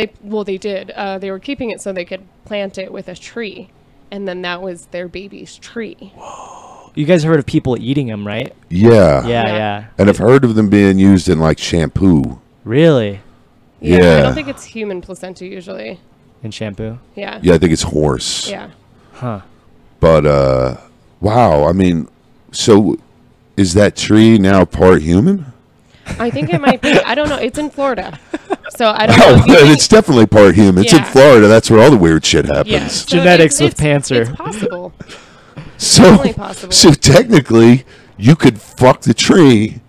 Speaker 2: they did. They were keeping it so they could plant it with a tree. And then that was their baby's tree.
Speaker 1: You guys heard of people eating them, right?
Speaker 3: Yeah.
Speaker 1: Yeah,
Speaker 2: Yeah.
Speaker 1: yeah.
Speaker 3: And I've heard of them being used in like shampoo.
Speaker 1: Really?
Speaker 2: Yeah. I
Speaker 3: Yeah.
Speaker 2: don't think it's human placenta usually.
Speaker 1: In shampoo?
Speaker 2: Yeah.
Speaker 3: Yeah, I think it's horse.
Speaker 2: Yeah.
Speaker 1: Huh.
Speaker 3: But wow, I mean, so is that tree now part human?
Speaker 2: I think it might be. I don't know. It's in Florida. So I don't know.
Speaker 3: Oh,
Speaker 2: if you think-
Speaker 3: it's definitely part human. It's in
Speaker 2: Yeah.
Speaker 3: Florida. That's where all the weird shit happens.
Speaker 2: yeah. So
Speaker 1: Genetics with
Speaker 2: it's
Speaker 1: Pantzer.
Speaker 2: It's possible.
Speaker 3: So,
Speaker 2: Definitely possible.
Speaker 3: so technically, you could fuck the tree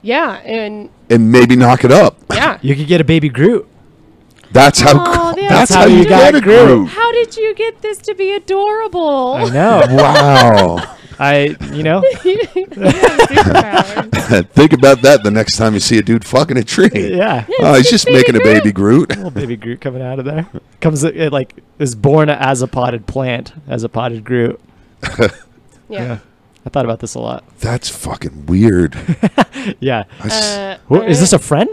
Speaker 2: Yeah. And
Speaker 3: and maybe knock it up.
Speaker 2: yeah.
Speaker 1: You could get a baby Groot.
Speaker 3: That's how.
Speaker 2: Oh,
Speaker 3: That's
Speaker 2: that's
Speaker 3: how
Speaker 1: how
Speaker 3: you
Speaker 1: you got
Speaker 3: get a
Speaker 1: Groot.
Speaker 3: Groot.
Speaker 2: How did you get this to be adorable?
Speaker 1: I know.
Speaker 3: Wow.
Speaker 1: You know?
Speaker 2: You have superpowers.
Speaker 3: Think about that the next time you see a dude fucking a tree.
Speaker 1: Yeah.
Speaker 3: Oh, he's just making a baby Groot.
Speaker 1: Little baby Groot coming out of there. It like is born as a potted plant, as a potted Groot.
Speaker 2: Yeah.
Speaker 1: I thought about this a lot.
Speaker 3: That's fucking weird.
Speaker 1: Yeah.
Speaker 3: I
Speaker 1: Is this a friend?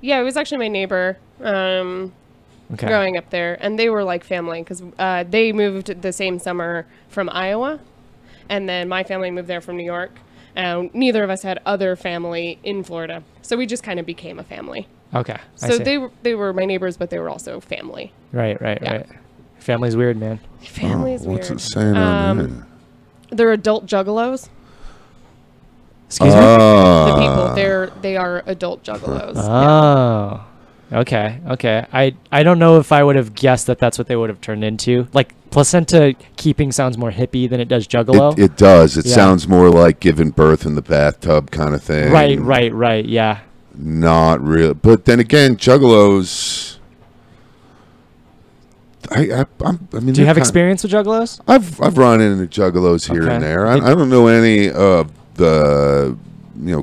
Speaker 2: Yeah, it was actually my neighbor
Speaker 1: Okay.
Speaker 2: growing up there, and they were like family because they moved the same summer from Iowa, and then my family moved there from New York. And neither of us had other family in Florida, so we just kind of became a family.
Speaker 1: Okay. I
Speaker 2: So
Speaker 1: see.
Speaker 2: they were my neighbors, but they were also family.
Speaker 1: Right.
Speaker 2: Yeah.
Speaker 1: Right. Family's weird, man.
Speaker 2: Family is
Speaker 3: What's
Speaker 2: weird.
Speaker 3: it saying on there?
Speaker 2: They're adult juggalos.
Speaker 1: Excuse me.
Speaker 2: The people, they are adult juggalos.
Speaker 1: Oh. Okay. I don't know if I would have guessed that that's what they would have turned into. Like placenta keeping sounds more hippie than it does juggalo.
Speaker 3: It does. It
Speaker 1: Yeah.
Speaker 3: sounds more like giving birth in the bathtub kind of thing.
Speaker 1: Right. Yeah.
Speaker 3: Not real. But then again, juggalos. I mean,
Speaker 1: Do you have experience with juggalos?
Speaker 3: I've run into juggalos here
Speaker 1: Okay.
Speaker 3: and there. I don't know any of the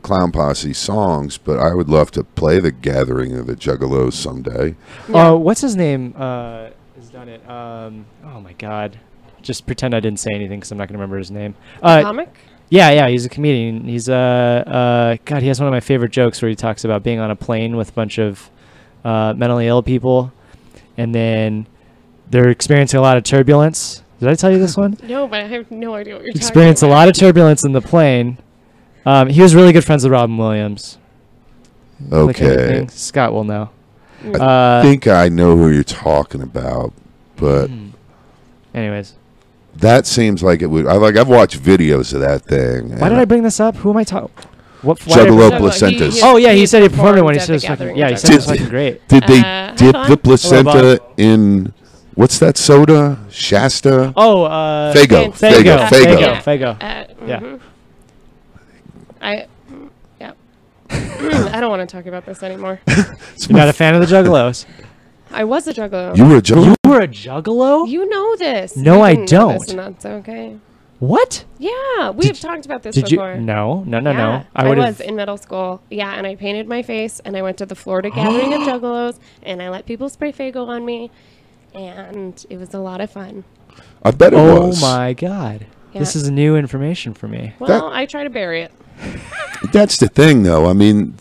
Speaker 3: Clown Posse songs, but I would love to play the Gathering of the Juggalos someday.
Speaker 2: Yeah.
Speaker 1: What's his name? Has done it. Oh my God. Just pretend I didn't say anything because I'm not gonna remember his name.
Speaker 2: Comic?
Speaker 1: Yeah. He's a comedian. He's God. He has one of my favorite jokes where he talks about being on a plane with a bunch of mentally ill people, and then they're experiencing a lot of turbulence. Did I tell you this one?
Speaker 2: No, but I have no idea what you're
Speaker 1: Experienced a
Speaker 2: talking
Speaker 1: lot of turbulence in the plane. He was really good friends with Robin Williams. Click
Speaker 3: Okay.
Speaker 1: anything. Scott will know.
Speaker 3: I think I know who you're talking about, but
Speaker 1: Anyways,
Speaker 3: that seems like it would. I've watched videos of that thing.
Speaker 1: why did I bring this up? Who am I talking? What? why did I
Speaker 3: Juggalo
Speaker 1: bring-
Speaker 3: placentas.
Speaker 1: Oh yeah, he said he performed it when he
Speaker 2: at
Speaker 1: said
Speaker 2: the
Speaker 1: it was fucking.
Speaker 2: Gathering
Speaker 1: Yeah,
Speaker 2: of
Speaker 1: he said it was
Speaker 3: Juggalos.
Speaker 1: fucking great.
Speaker 3: Did they
Speaker 2: hold
Speaker 3: dip
Speaker 2: on.
Speaker 3: the placenta
Speaker 1: Hold
Speaker 3: in what's that soda? Shasta?
Speaker 1: Oh,
Speaker 3: Fago.
Speaker 2: Fago.
Speaker 1: Fago. Yeah.
Speaker 2: mhm. Yeah. I don't want to talk about this anymore.
Speaker 1: You're not a fan of the Juggalos?
Speaker 2: I was a juggalo.
Speaker 3: You were a juggalo?
Speaker 1: You were a Juggalo?
Speaker 2: You know this.
Speaker 1: No,
Speaker 2: You
Speaker 1: I
Speaker 2: didn't know this,
Speaker 1: don't.
Speaker 2: and that's okay.
Speaker 1: What?
Speaker 2: Yeah, we've talked about this
Speaker 1: Did you?
Speaker 2: before.
Speaker 1: No.
Speaker 2: Yeah,
Speaker 1: I would
Speaker 2: was
Speaker 1: have.
Speaker 2: in middle school. Yeah, and I painted my face, and I went to the Florida Gathering of Juggalos, and I let people spray Fago on me, and it was a lot of fun.
Speaker 3: I bet it
Speaker 1: Oh
Speaker 3: was.
Speaker 1: my God. This
Speaker 2: Yeah.
Speaker 1: is new information for me.
Speaker 2: Well, I try to bury it.
Speaker 3: That's the thing, though. I mean,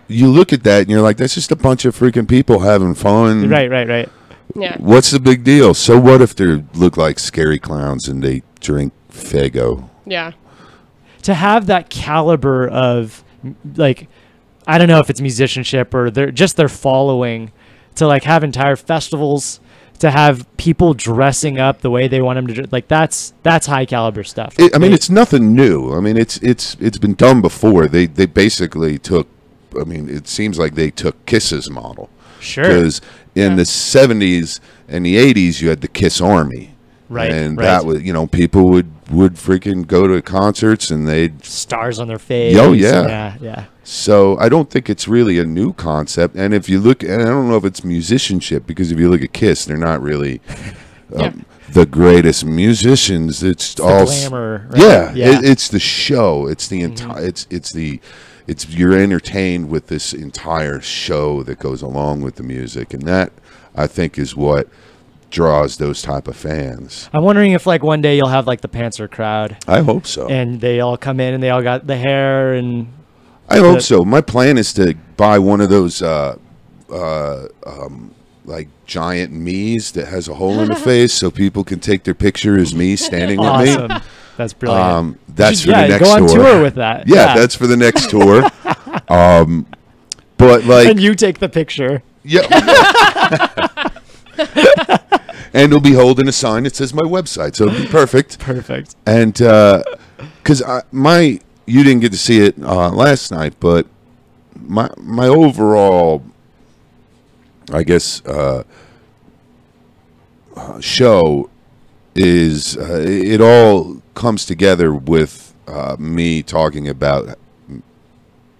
Speaker 3: you look at that and you're like, that's just a bunch of freaking people having fun.
Speaker 1: Right.
Speaker 2: Yeah.
Speaker 3: What's the big deal? So what if they look like scary clowns and they drink Fago?
Speaker 2: Yeah.
Speaker 1: To have that caliber of, like, I don't know if it's musicianship or their following, to like have entire festivals to have people dressing up the way they want them to, like that's high caliber stuff.
Speaker 3: I mean, it's nothing new. I mean, it's been done before. They basically took. I mean, it seems like they took Kiss's model.
Speaker 1: Sure.
Speaker 3: Because in the 70s and the 80s, you had the Kiss Army.
Speaker 1: Right.
Speaker 3: And
Speaker 1: right.
Speaker 3: that was, people would freaking go to concerts and they'd
Speaker 1: stars on their face.
Speaker 3: Oh yeah.
Speaker 1: Yeah.
Speaker 3: So I don't think it's really a new concept. And if you look, and I don't know if it's musicianship, because if you look at Kiss, they're not really the greatest musicians. It's all
Speaker 1: glamour. Right?
Speaker 3: Yeah.
Speaker 1: Yeah.
Speaker 3: It's the show. It's the entire. It's you're entertained with this entire show that goes along with the music, and that I think is what draws those type of fans.
Speaker 1: I'm wondering if like one day you'll have like the Pantzer crowd.
Speaker 3: I hope so.
Speaker 1: And they all come in and they all got the hair and.
Speaker 3: I hope so. My plan is to buy one of those like giant me's that has a hole in the face, so people can take their picture as me standing with
Speaker 1: awesome.
Speaker 3: me.
Speaker 1: That's brilliant.
Speaker 3: That's for the next
Speaker 1: go on
Speaker 3: tour.
Speaker 1: tour with that.
Speaker 3: Yeah, that's for the next tour. But like,
Speaker 1: and you take the picture.
Speaker 3: Yeah. And he'll be holding a sign that says my website, so it'll be perfect.
Speaker 1: Perfect.
Speaker 3: And because you didn't get to see it last night, but my overall, I guess, show is it all comes together with me talking about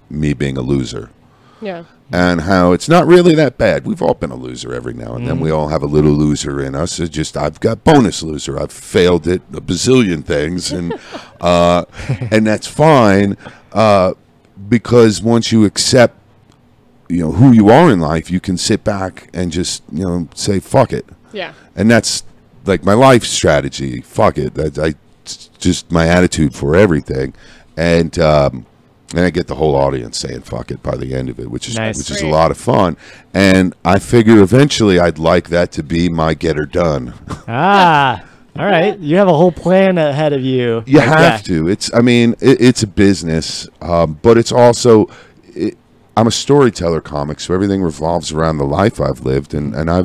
Speaker 3: me being a loser.
Speaker 2: Yeah.
Speaker 3: And how it's not really that bad. We've all been a loser every now and then. We all have a little loser in us. It's just I've got bonus loser. I've failed at a bazillion things, and that's fine because once you accept, who you are in life, you can sit back and just say fuck it.
Speaker 2: Yeah.
Speaker 3: And that's like my life strategy. Fuck it. It's just my attitude for everything, and I get the whole audience saying "fuck it" by the end of it, which is
Speaker 1: nice.
Speaker 3: which is a lot of fun. And I figure eventually I'd like that to be my get her done.
Speaker 1: All right. You have a whole plan ahead of you.
Speaker 3: You have to. It's a business, but it's also I'm a storyteller comic, so everything revolves around the life I've lived, and I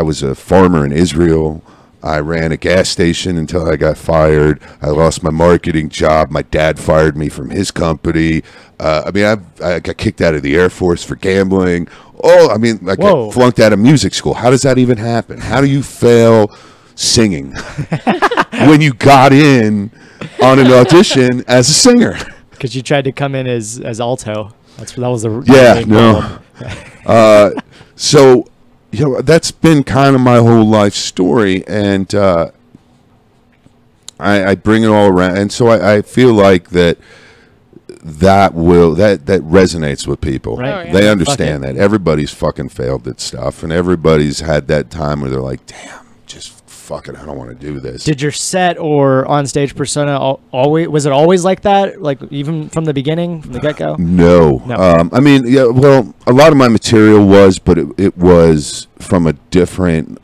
Speaker 3: was a farmer in Israel. I ran a gas station until I got fired. I lost my marketing job. My dad fired me from his company. I got kicked out of the Air Force for gambling. I got flunked out of music school. How does that even happen? How do you fail singing when you got in on an audition as a singer?
Speaker 1: Because you tried to come in as alto. That was the
Speaker 3: So. That's been kind of my whole life story, and I bring it all around, and so I feel like that resonates with people.
Speaker 1: Right.
Speaker 2: Oh, yeah.
Speaker 3: They understand that everybody's fucking failed at stuff, and everybody's had that time where they're like, "Damn, just fuck it, I don't want to do this."
Speaker 1: Did your set or onstage persona always like that? Like even from the beginning, from the get-go?
Speaker 3: No. A lot of my material was, but it was from a different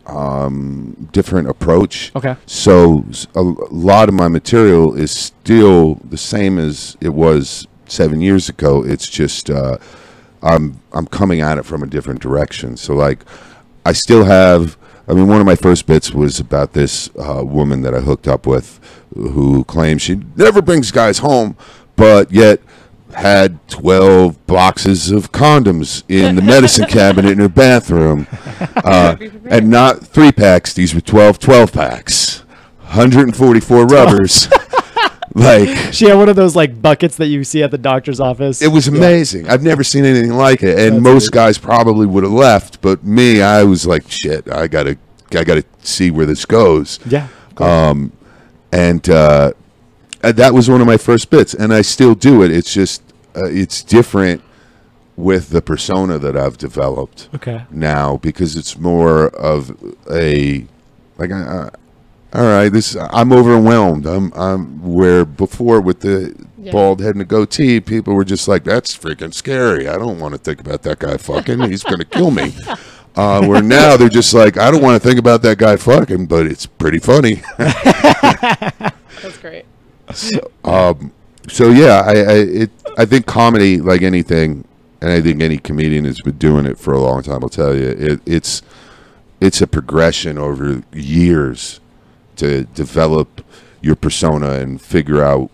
Speaker 3: approach.
Speaker 1: Okay.
Speaker 3: So a lot of my material is still the same as it was 7 years ago. It's just I'm coming at it from a different direction. So like I still have. One of my first bits was about this woman that I hooked up with who claims she never brings guys home, but yet had 12 boxes of condoms in the medicine cabinet in her bathroom. And not 3-packs. These were 12 packs. 144 rubbers. Like
Speaker 1: she had one of those like buckets that you see at the doctor's office.
Speaker 3: It was amazing. I've never seen anything like it, and most guys probably would have left, but me, I was like, shit, I gotta see where this goes.
Speaker 1: Yeah.
Speaker 3: And that was one of my first bits, and I still do it. It's just it's different with the persona that I've developed now, because it's more of a like all right, I'm overwhelmed. I'm where before with the bald head and a goatee, people were just like, that's freaking scary. I don't want to think about that guy fucking. He's going to kill me. Where now they're just like, I don't want to think about that guy fucking, but it's pretty funny.
Speaker 2: That's great.
Speaker 3: So yeah, I think comedy, like anything, and I think any comedian has been doing it for a long time, I'll tell you, it's a progression over years to develop your persona and figure out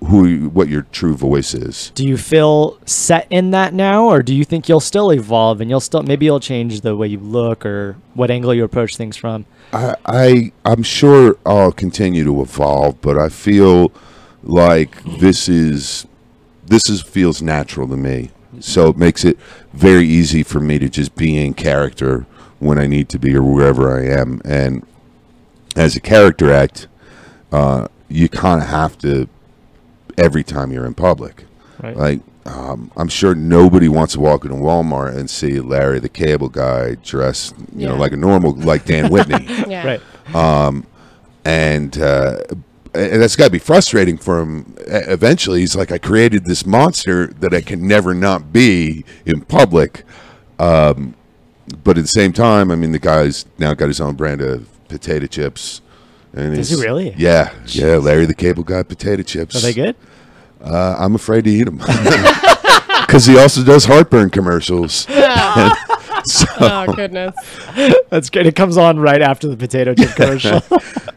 Speaker 3: what your true voice is.
Speaker 1: Do you feel set in that now, or do you think you'll still evolve and maybe you'll change the way you look or what angle you approach things from?
Speaker 3: I'm sure I'll continue to evolve, but I feel like this feels natural to me. So it makes it very easy for me to just be in character when I need to be or wherever I am. And as a character act, you kind of have to every time you're in public.
Speaker 1: Right.
Speaker 3: Like, I'm sure nobody wants to walk into Walmart and see Larry the Cable Guy dressed, you know, like a normal, like Dan Whitney.
Speaker 2: Yeah.
Speaker 1: Right.
Speaker 3: And that's got to be frustrating for him. Eventually, he's like, I created this monster that I can never not be in public. But at the same time, I mean, the guy's now got his own brand of potato chips. And
Speaker 1: Does he really?
Speaker 3: Yeah. Jeez. Yeah, Larry the Cable Guy potato chips.
Speaker 1: Are they good?
Speaker 3: I'm afraid to eat them. Because he also does heartburn commercials.
Speaker 2: Oh, goodness.
Speaker 1: That's good. It comes on right after the potato chip commercial.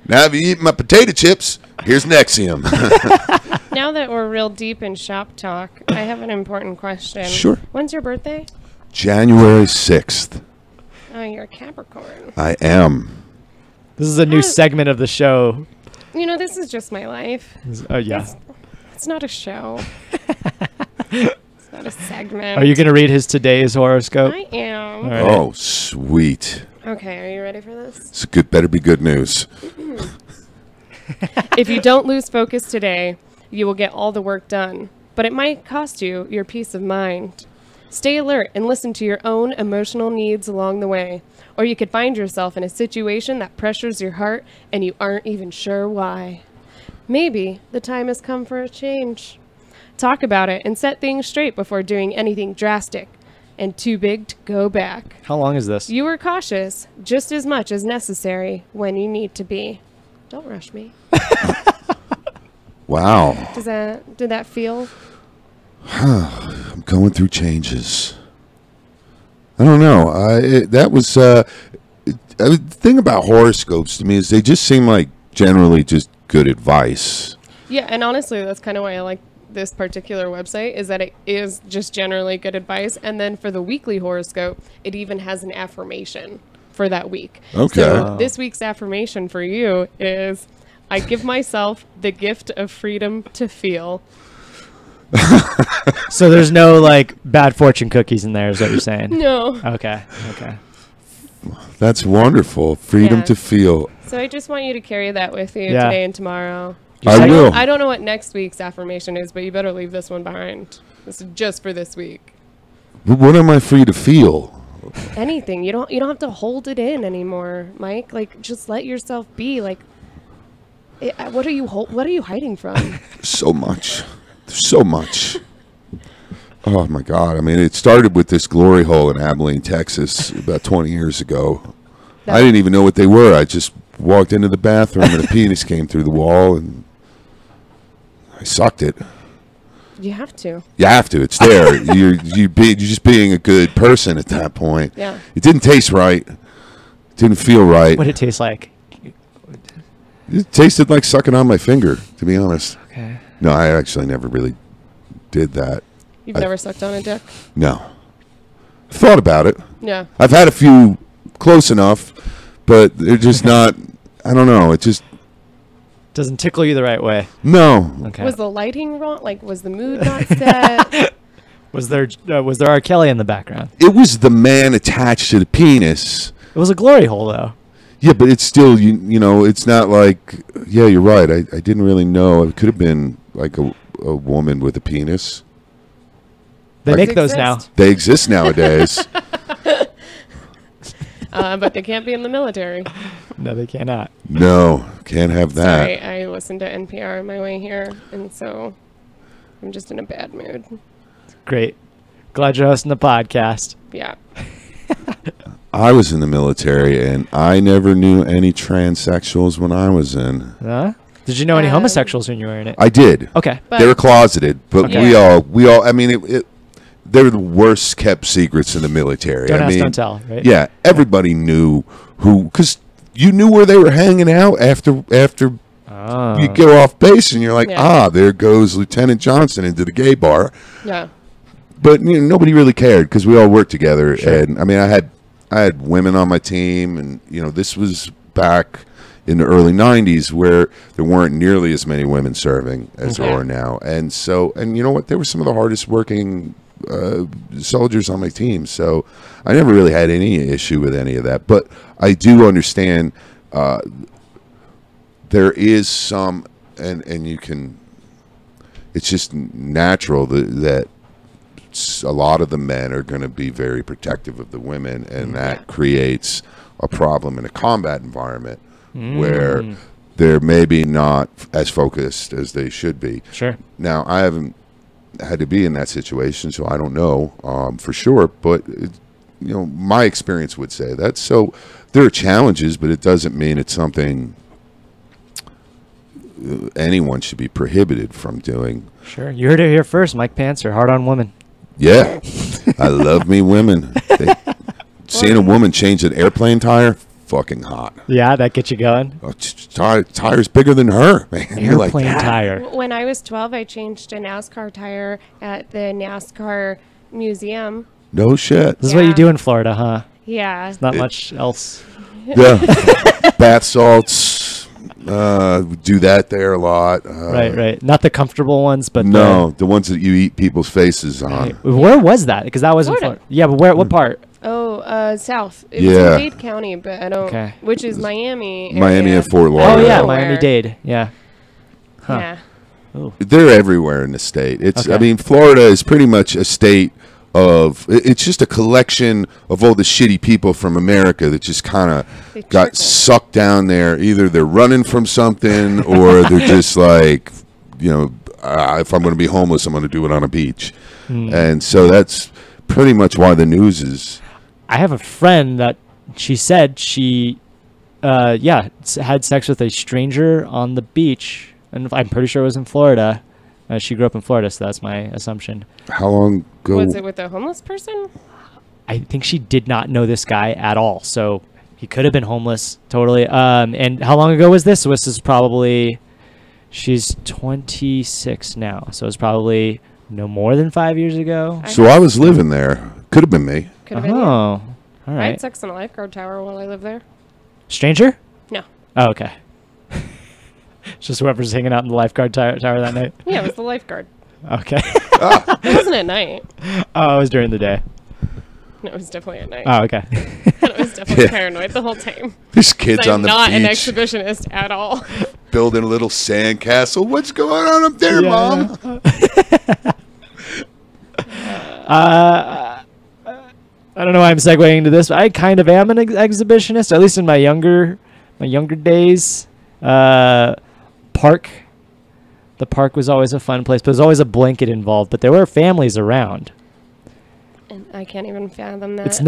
Speaker 3: Now, if you eat my potato chips, here's Nexium.
Speaker 2: Now that we're real deep in shop talk, I have an important question.
Speaker 3: Sure.
Speaker 2: When's your birthday?
Speaker 3: January 6th.
Speaker 2: Oh, you're a Capricorn.
Speaker 3: I am.
Speaker 1: This is a new segment of the show.
Speaker 2: You know, this is just my life.
Speaker 1: Oh, yeah.
Speaker 2: It's not a show. It's not a segment.
Speaker 1: Are you going to read his today's horoscope?
Speaker 2: I am.
Speaker 1: All right.
Speaker 3: Oh, sweet.
Speaker 2: Okay, are you ready for this?
Speaker 3: It's good. Better be good news.
Speaker 2: If you don't lose focus today, you will get all the work done. But it might cost you your peace of mind. Stay alert and listen to your own emotional needs along the way. Or you could find yourself in a situation that pressures your heart and you aren't even sure why. Maybe the time has come for a change. Talk about it and set things straight before doing anything drastic and too big to go back.
Speaker 1: How long is this?
Speaker 2: You are cautious just as much as necessary when you need to be. Don't rush me.
Speaker 3: Wow.
Speaker 2: Did that feel?
Speaker 3: I'm going through changes. I don't know. The thing about horoscopes to me is they just seem like generally just good advice.
Speaker 2: Yeah, and honestly, that's kind of why I like this particular website, is that it is just generally good advice. And then for the weekly horoscope, it even has an affirmation for that week.
Speaker 3: Okay.
Speaker 2: So this week's affirmation for you is, I give myself the gift of freedom to feel.
Speaker 1: So there's no like bad fortune cookies in there, is what you're saying?
Speaker 2: No.
Speaker 1: Okay.
Speaker 3: That's wonderful. Freedom to feel.
Speaker 2: So I just want you to carry that with you
Speaker 1: Yeah.
Speaker 2: today and tomorrow.
Speaker 3: I will.
Speaker 2: I don't know what next week's affirmation is, but you better leave this one behind. This is just for this week.
Speaker 3: What am I free to feel?
Speaker 2: Anything. You don't have to hold it in anymore, Mike. Like, just let yourself be. Like, what are you hiding from?
Speaker 3: So much. There's so much. Oh my God. I mean, it started with this glory hole in Abilene, Texas about 20 years ago. I didn't even know what they were. I just walked into the bathroom and a penis came through the wall and I sucked it.
Speaker 2: You have to.
Speaker 3: You have to. It's there. You're just being a good person at that point.
Speaker 2: Yeah.
Speaker 3: It didn't taste right. It didn't feel right.
Speaker 1: What did it taste like?
Speaker 3: It tasted like sucking on my finger, to be honest.
Speaker 1: Okay.
Speaker 3: No, I actually never really did that.
Speaker 2: You've never sucked on a dick?
Speaker 3: No. Thought about it.
Speaker 2: Yeah.
Speaker 3: I've had a few close enough, but they're just not, I don't know, it just
Speaker 1: doesn't tickle you the right way.
Speaker 3: No.
Speaker 1: Okay.
Speaker 2: Was the lighting wrong? Like, was the mood not set?
Speaker 1: Was there R. Kelly in the background?
Speaker 3: It was the man attached to the penis.
Speaker 1: It was a glory hole, though.
Speaker 3: Yeah, but it's still, you know, it's not like, yeah, you're right. I didn't really know. It could have been like a woman with a penis.
Speaker 1: They make those now.
Speaker 3: They exist nowadays.
Speaker 2: But they can't be in the military.
Speaker 1: No, they cannot.
Speaker 3: No, can't have that.
Speaker 2: Sorry, I listened to NPR on my way here, and so I'm just in a bad mood.
Speaker 1: Great. Glad you're hosting the podcast.
Speaker 2: Yeah.
Speaker 3: I was in the military, and I never knew any transsexuals when I was in.
Speaker 1: Huh? Did you know any homosexuals when you were in it?
Speaker 3: I did.
Speaker 1: Okay.
Speaker 3: They were closeted, but
Speaker 2: Okay.
Speaker 3: we all. I mean, they're the worst kept secrets in the military.
Speaker 1: Don't ask, don't tell, right?
Speaker 3: Yeah, everybody knew who, because you knew where they were hanging out after you go off base, and you're like, there goes Lieutenant Johnson into the gay bar.
Speaker 2: Yeah.
Speaker 3: But nobody really cared because we all worked together. Sure. And I mean, I had women on my team, and this was back in the early 90s where there weren't nearly as many women serving as there are now. And so, and you know what? They were some of the hardest working soldiers on my team. So I never really had any issue with any of that. But I do understand there is some, and you can, it's just natural that a lot of the men are going to be very protective of the women, and that creates a problem in a combat environment where they're maybe not as focused as they should be.
Speaker 1: Sure.
Speaker 3: Now, I haven't had to be in that situation, so I don't know for sure, but my experience would say that. So there are challenges, but it doesn't mean it's something anyone should be prohibited from doing.
Speaker 1: Sure. You heard it here first. Mike Pantzer, hard on women.
Speaker 3: Yeah. I love me women. Seeing a woman change an airplane tire, fucking hot.
Speaker 1: Yeah, that gets you going.
Speaker 3: Tire's bigger than her, man.
Speaker 1: Airplane tire.
Speaker 2: When I was 12, I changed a NASCAR tire at the NASCAR museum.
Speaker 3: No shit.
Speaker 1: This is what you do in Florida, huh?
Speaker 2: Yeah.
Speaker 1: Not much else.
Speaker 3: Yeah. Bath salts. Do that there a lot.
Speaker 1: Right. Not the comfortable ones, but
Speaker 3: the ones that you eat people's faces on.
Speaker 1: Right. Where was that? Because that was in Florida. Yeah, but what part?
Speaker 2: Oh, south. It's in Dade County, but I don't.
Speaker 3: Okay.
Speaker 2: Which is Miami.
Speaker 3: Miami and Fort
Speaker 1: Oh
Speaker 3: Lauderdale.
Speaker 1: yeah, Miami-Dade. Yeah. Huh.
Speaker 2: Yeah.
Speaker 1: Ooh.
Speaker 3: They're everywhere in the state. I mean, Florida is pretty much a state of, it's just a collection of all the shitty people from America that just kind of got sucked down there. Either they're running from something or they're just like, if I'm going to be homeless, I'm going to do it on a beach. And so that's pretty much why the news is.
Speaker 1: I have a friend that she said she, had sex with a stranger on the beach, and I'm pretty sure it was in Florida. She grew up in Florida, so that's my assumption.
Speaker 3: How long ago?
Speaker 2: Was it with a homeless person?
Speaker 1: I think she did not know this guy at all, so he could have been homeless, totally. And how long ago was this? So this is probably, she's 26 now, so it's probably no more than 5 years ago.
Speaker 3: So I was living there. Could have been me.
Speaker 2: Could have been you.
Speaker 1: All right.
Speaker 2: I had sex in a lifeguard tower while I lived there.
Speaker 1: Stranger?
Speaker 2: No.
Speaker 1: Oh, okay. Just whoever's hanging out in the lifeguard tower that night?
Speaker 2: Yeah, it was the lifeguard.
Speaker 1: Okay.
Speaker 2: It wasn't at night.
Speaker 1: Oh, it was during the day.
Speaker 2: No, it was definitely at night.
Speaker 1: Oh, okay.
Speaker 2: And I was definitely paranoid the whole time.
Speaker 3: There's kids on the beach.
Speaker 2: I'm not an exhibitionist at all.
Speaker 3: Building a little sandcastle. What's going on up there, Mom?
Speaker 1: I don't know why I'm segueing into this, but I kind of am an exhibitionist, at least in my younger days. The park was always a fun place, but there's always a blanket involved. But there were families around.
Speaker 2: And I can't even fathom that.
Speaker 1: It's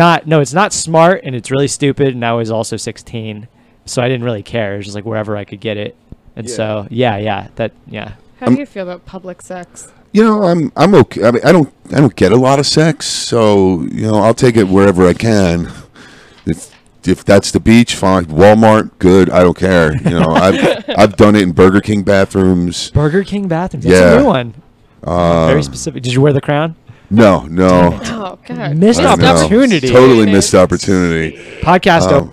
Speaker 1: not smart, and it's really stupid. And I was also 16, so I didn't really care. It was just like wherever I could get it. And so yeah.
Speaker 2: How do you feel about public sex?
Speaker 3: I'm okay. I mean, I don't get a lot of sex, so I'll take it wherever I can. If that's the beach, fine. Walmart, good. I don't care. I've done it in Burger King bathrooms.
Speaker 1: Burger King bathrooms. That's a new one. Very specific. Did you wear the crown?
Speaker 3: No.
Speaker 2: Oh God.
Speaker 1: Missed opportunity.
Speaker 3: Totally missed opportunity.
Speaker 1: Podcast.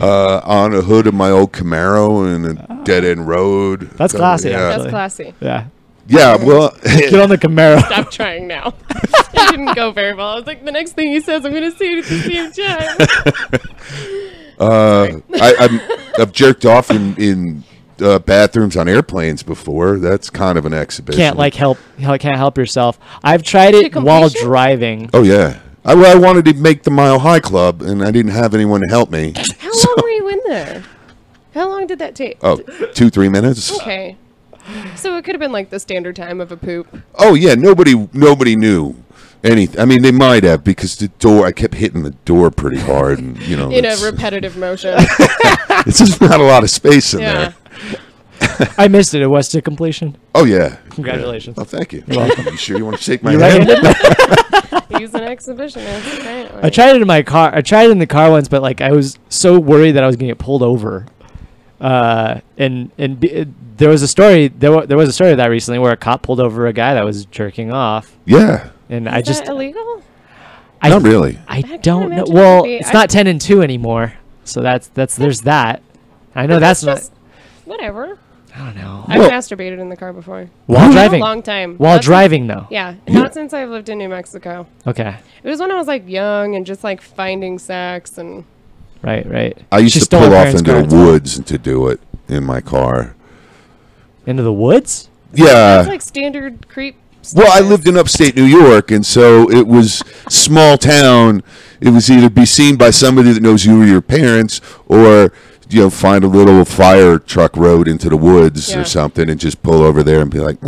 Speaker 3: On a hood of my old Camaro in a dead end road.
Speaker 1: That's classy.
Speaker 3: Yeah.
Speaker 2: That's classy.
Speaker 1: Yeah.
Speaker 3: Yeah, well,
Speaker 1: get on the Camaro.
Speaker 2: Stop trying now. It didn't go very well. I was like, the next thing he says, I'm going to say it at the same time.
Speaker 3: I've jerked off in bathrooms on airplanes before. That's kind of an exhibition.
Speaker 1: Can't help yourself. I've tried it while driving.
Speaker 3: Oh yeah. I wanted to make the Mile High Club, and I didn't have anyone to help me.
Speaker 2: How long were you in there? How long did that take?
Speaker 3: Oh, 2-3 minutes.
Speaker 2: Okay. So it could have been like the standard time of a poop.
Speaker 3: Oh yeah, nobody knew anything. I mean, they might have, because I kept hitting the door pretty hard, and
Speaker 2: in a repetitive motion.
Speaker 3: It's just not a lot of space in there.
Speaker 1: I missed it. It was to completion.
Speaker 3: Oh yeah.
Speaker 1: Congratulations.
Speaker 3: Yeah. Oh, thank you.
Speaker 1: You're welcome.
Speaker 3: You sure you want to shake my
Speaker 1: You
Speaker 3: hand?
Speaker 1: right-handed?
Speaker 2: He's an exhibitionist. Apparently.
Speaker 1: I tried it in my car. I tried it in the car once, but like I was so worried that I was going to get pulled over. There was a story. There was a story of that recently where a cop pulled over a guy that was jerking off.
Speaker 3: Yeah.
Speaker 1: And
Speaker 2: Is
Speaker 1: I just
Speaker 2: that illegal?
Speaker 3: Not really.
Speaker 1: I
Speaker 2: can't
Speaker 1: don't know.
Speaker 2: imagine
Speaker 1: Well,
Speaker 2: it would be.
Speaker 1: it's not 10 and 2 anymore. So that's there's that. I know that's not.
Speaker 2: Just whatever.
Speaker 1: I don't know.
Speaker 2: I've
Speaker 3: Well-
Speaker 2: masturbated in the car before.
Speaker 1: While
Speaker 2: For
Speaker 1: driving.
Speaker 2: a long time.
Speaker 1: While
Speaker 2: Not since-
Speaker 1: driving though.
Speaker 2: Yeah, not since I've lived in New Mexico.
Speaker 1: Okay.
Speaker 2: It was when I was like young and just like finding sex and.
Speaker 1: Right.
Speaker 3: I used
Speaker 1: She
Speaker 3: to
Speaker 1: stole
Speaker 3: pull
Speaker 1: her
Speaker 3: off
Speaker 1: parents'
Speaker 3: into the
Speaker 1: car.
Speaker 3: woods to do it in my car.
Speaker 1: Into the woods.
Speaker 3: Yeah.
Speaker 2: It's like standard creep.
Speaker 3: Well, I
Speaker 2: stuff.
Speaker 3: lived in upstate New York, and so it was small town. It was either be seen by somebody that knows you or your parents, or find a little fire truck road into the woods
Speaker 2: Yeah.
Speaker 3: or something, and just pull over there and be like,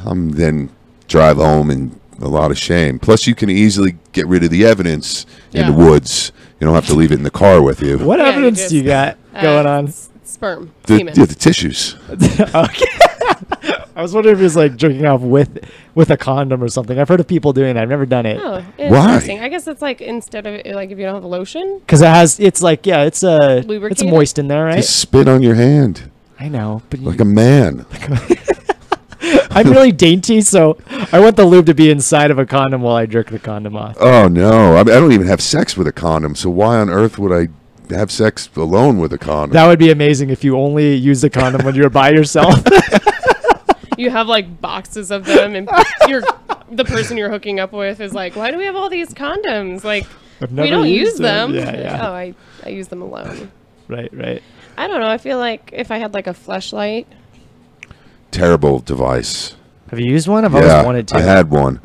Speaker 3: then drive home in a lot of shame. Plus, you can easily get rid of the evidence in the
Speaker 2: Yeah.
Speaker 3: woods. You don't have to leave it in the car with you.
Speaker 1: What
Speaker 2: Yeah, you
Speaker 1: evidence
Speaker 2: just-
Speaker 1: do you got going on?
Speaker 2: Sperm.
Speaker 3: The,
Speaker 2: Semen.
Speaker 3: yeah, the tissues.
Speaker 1: Okay. I was wondering if it was like jerking off with a condom or something. I've heard of people doing that. I've never done it.
Speaker 2: Oh,
Speaker 3: Why?
Speaker 2: interesting. I guess it's like instead of like if you don't have lotion.
Speaker 1: Because it's
Speaker 2: Lubricated?
Speaker 1: moist in there, right?
Speaker 3: Just spit on your hand
Speaker 1: I know, but
Speaker 3: like a man.
Speaker 1: I'm really dainty, so I want the lube to be inside of a condom while I jerk the condom off.
Speaker 3: Oh no! I don't even have sex with a condom. So why on earth would I have sex alone with a condom?
Speaker 1: That would be amazing if you only used a condom when you were by yourself.
Speaker 2: You have like boxes of them, and the person you're hooking up with is like, "Why do we have all these condoms? Like,
Speaker 1: I've
Speaker 2: we
Speaker 1: never
Speaker 2: don't
Speaker 1: used
Speaker 2: use them."
Speaker 1: Yeah.
Speaker 2: Oh, I use them alone.
Speaker 1: Right.
Speaker 2: I don't know. I feel like if I had like a fleshlight.
Speaker 3: Terrible device.
Speaker 1: Have you used one? I've always wanted to.
Speaker 3: I had one.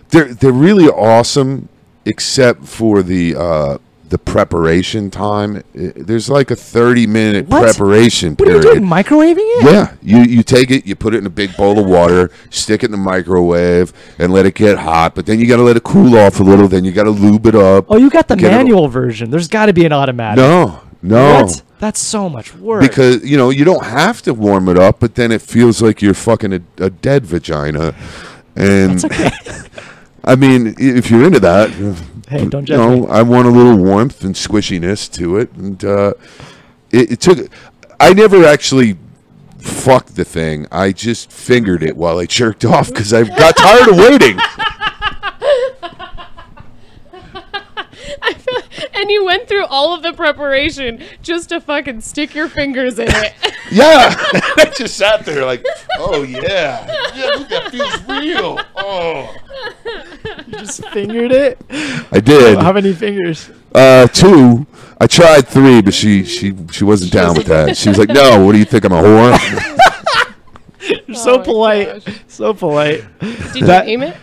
Speaker 3: They're really awesome, except for the preparation time. There's like a 30-minute
Speaker 1: What?
Speaker 3: preparation
Speaker 1: What are you
Speaker 3: period.
Speaker 1: doing? Microwaving it?
Speaker 3: Yeah, you take it, you put it in a big bowl of water, stick it in the microwave, and let it get hot. But then you got to let it cool off a little. Then you got to lube it up.
Speaker 1: Oh, you got the
Speaker 3: Get it-
Speaker 1: manual version. There's got to be an automatic.
Speaker 3: No.
Speaker 1: What? That's so much work.
Speaker 3: Because you don't have to warm it up, but then it feels like you're fucking a dead vagina. And
Speaker 1: That's okay.
Speaker 3: I mean, if you're into that,
Speaker 1: Hey, don't judge me.
Speaker 3: I want a little warmth and squishiness to it, and it took. I never actually fucked the thing. I just fingered it while I jerked off because I got tired of waiting.
Speaker 2: And you went through all of the preparation just to fucking stick your fingers in it.
Speaker 3: Yeah, I just sat there like, oh yeah, that feels real. Oh,
Speaker 1: You just fingered it?
Speaker 3: I did.
Speaker 1: How many fingers?
Speaker 3: 2. I tried 3, but she wasn't down with that. She was like, "No, what do you think? I'm a whore."
Speaker 1: You're so
Speaker 2: my
Speaker 1: polite.
Speaker 2: gosh.
Speaker 1: So polite.
Speaker 2: Did
Speaker 1: That-
Speaker 2: you aim it?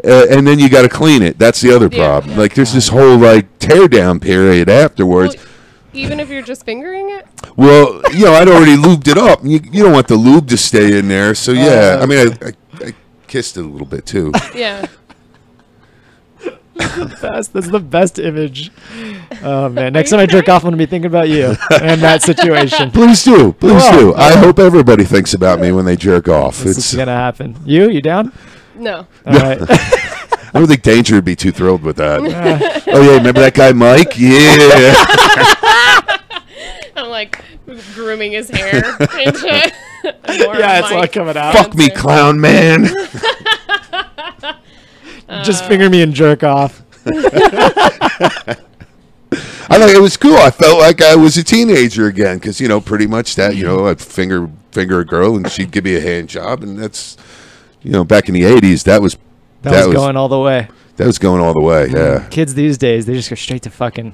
Speaker 3: And then you got to clean it. That's the other
Speaker 2: Yeah.
Speaker 3: problem. Like, there's this whole like tear down period afterwards.
Speaker 2: Well, even if you're just fingering it?
Speaker 3: Well, I'd already lubed it up. You don't want the lube to stay in there. So yeah, I mean, I kissed it a little bit too.
Speaker 2: Yeah.
Speaker 1: That's the best image. Oh man! Next time I jerk off, I'm gonna be thinking about you and that situation.
Speaker 3: Please do, please
Speaker 1: Whoa.
Speaker 3: do. I hope everybody thinks about me when they jerk off.
Speaker 1: This is gonna happen. You down?
Speaker 2: No.
Speaker 1: All right.
Speaker 3: I don't think Danger would be too thrilled with that. Oh yeah, remember that guy Mike? Yeah.
Speaker 2: I'm like grooming his hair and shit.
Speaker 1: Yeah, it's all coming out.
Speaker 3: Fuck me, clown man.
Speaker 1: Just finger me and jerk off.
Speaker 3: I thought it was cool. I felt like I was a teenager again because pretty much that. I'd finger a girl and she'd give me a hand job, and that's back in the '80s. That was
Speaker 1: Going all the way.
Speaker 3: That was going all the way. Yeah.
Speaker 1: Kids these days, they just go straight to fucking.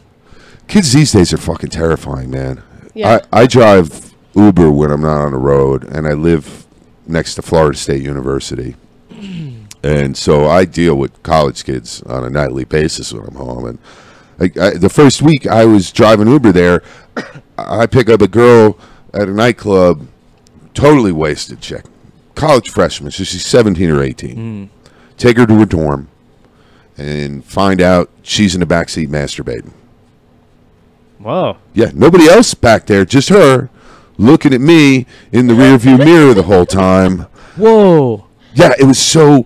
Speaker 3: Kids these days are fucking terrifying, man.
Speaker 2: Yeah.
Speaker 3: I drive Uber when I'm not on the road, and I live next to Florida State University. And so I deal with college kids on a nightly basis when I'm home. And the first week I was driving Uber there, I pick up a girl at a nightclub, totally wasted chick, college freshman, so she's 17 or 18. Take her to her dorm and find out she's in the backseat masturbating.
Speaker 1: Whoa.
Speaker 3: Yeah, nobody else back there, just her looking at me in the rearview mirror the whole time.
Speaker 1: Whoa.
Speaker 3: Yeah, it was so.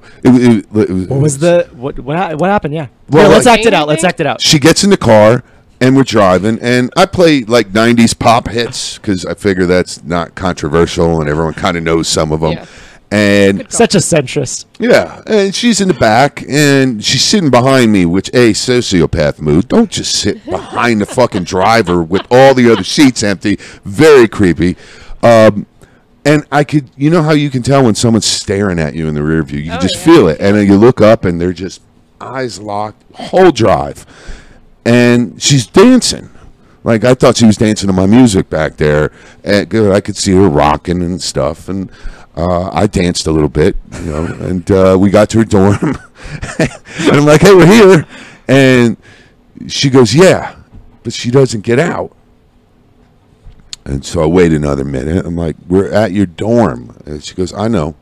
Speaker 1: What happened? Yeah.
Speaker 3: Well,
Speaker 1: let's
Speaker 3: like-
Speaker 1: act it out. Let's act it out.
Speaker 3: She gets in the car and we're driving, and I play like 90s pop hits because I figure that's not controversial and everyone kind of knows some of them.
Speaker 2: Yeah.
Speaker 3: And
Speaker 1: Such a centrist.
Speaker 3: yeah, and she's in the back and she's sitting behind me, which sociopath move. Don't just sit behind the fucking driver with all the other seats empty. Very creepy. And I could, you know how you can tell when someone's staring at you in the rear view? You can just feel it. And then you look up and they're just eyes locked, whole drive. And she's dancing. Like, I thought she was dancing to my music back there. And I could see her rocking and stuff. And I danced a little bit, you know. And we got to her dorm. And I'm like, hey, we're here. And she goes, yeah. But she doesn't get out. And so I wait another minute. I'm like, we're at your dorm. And she goes, I know.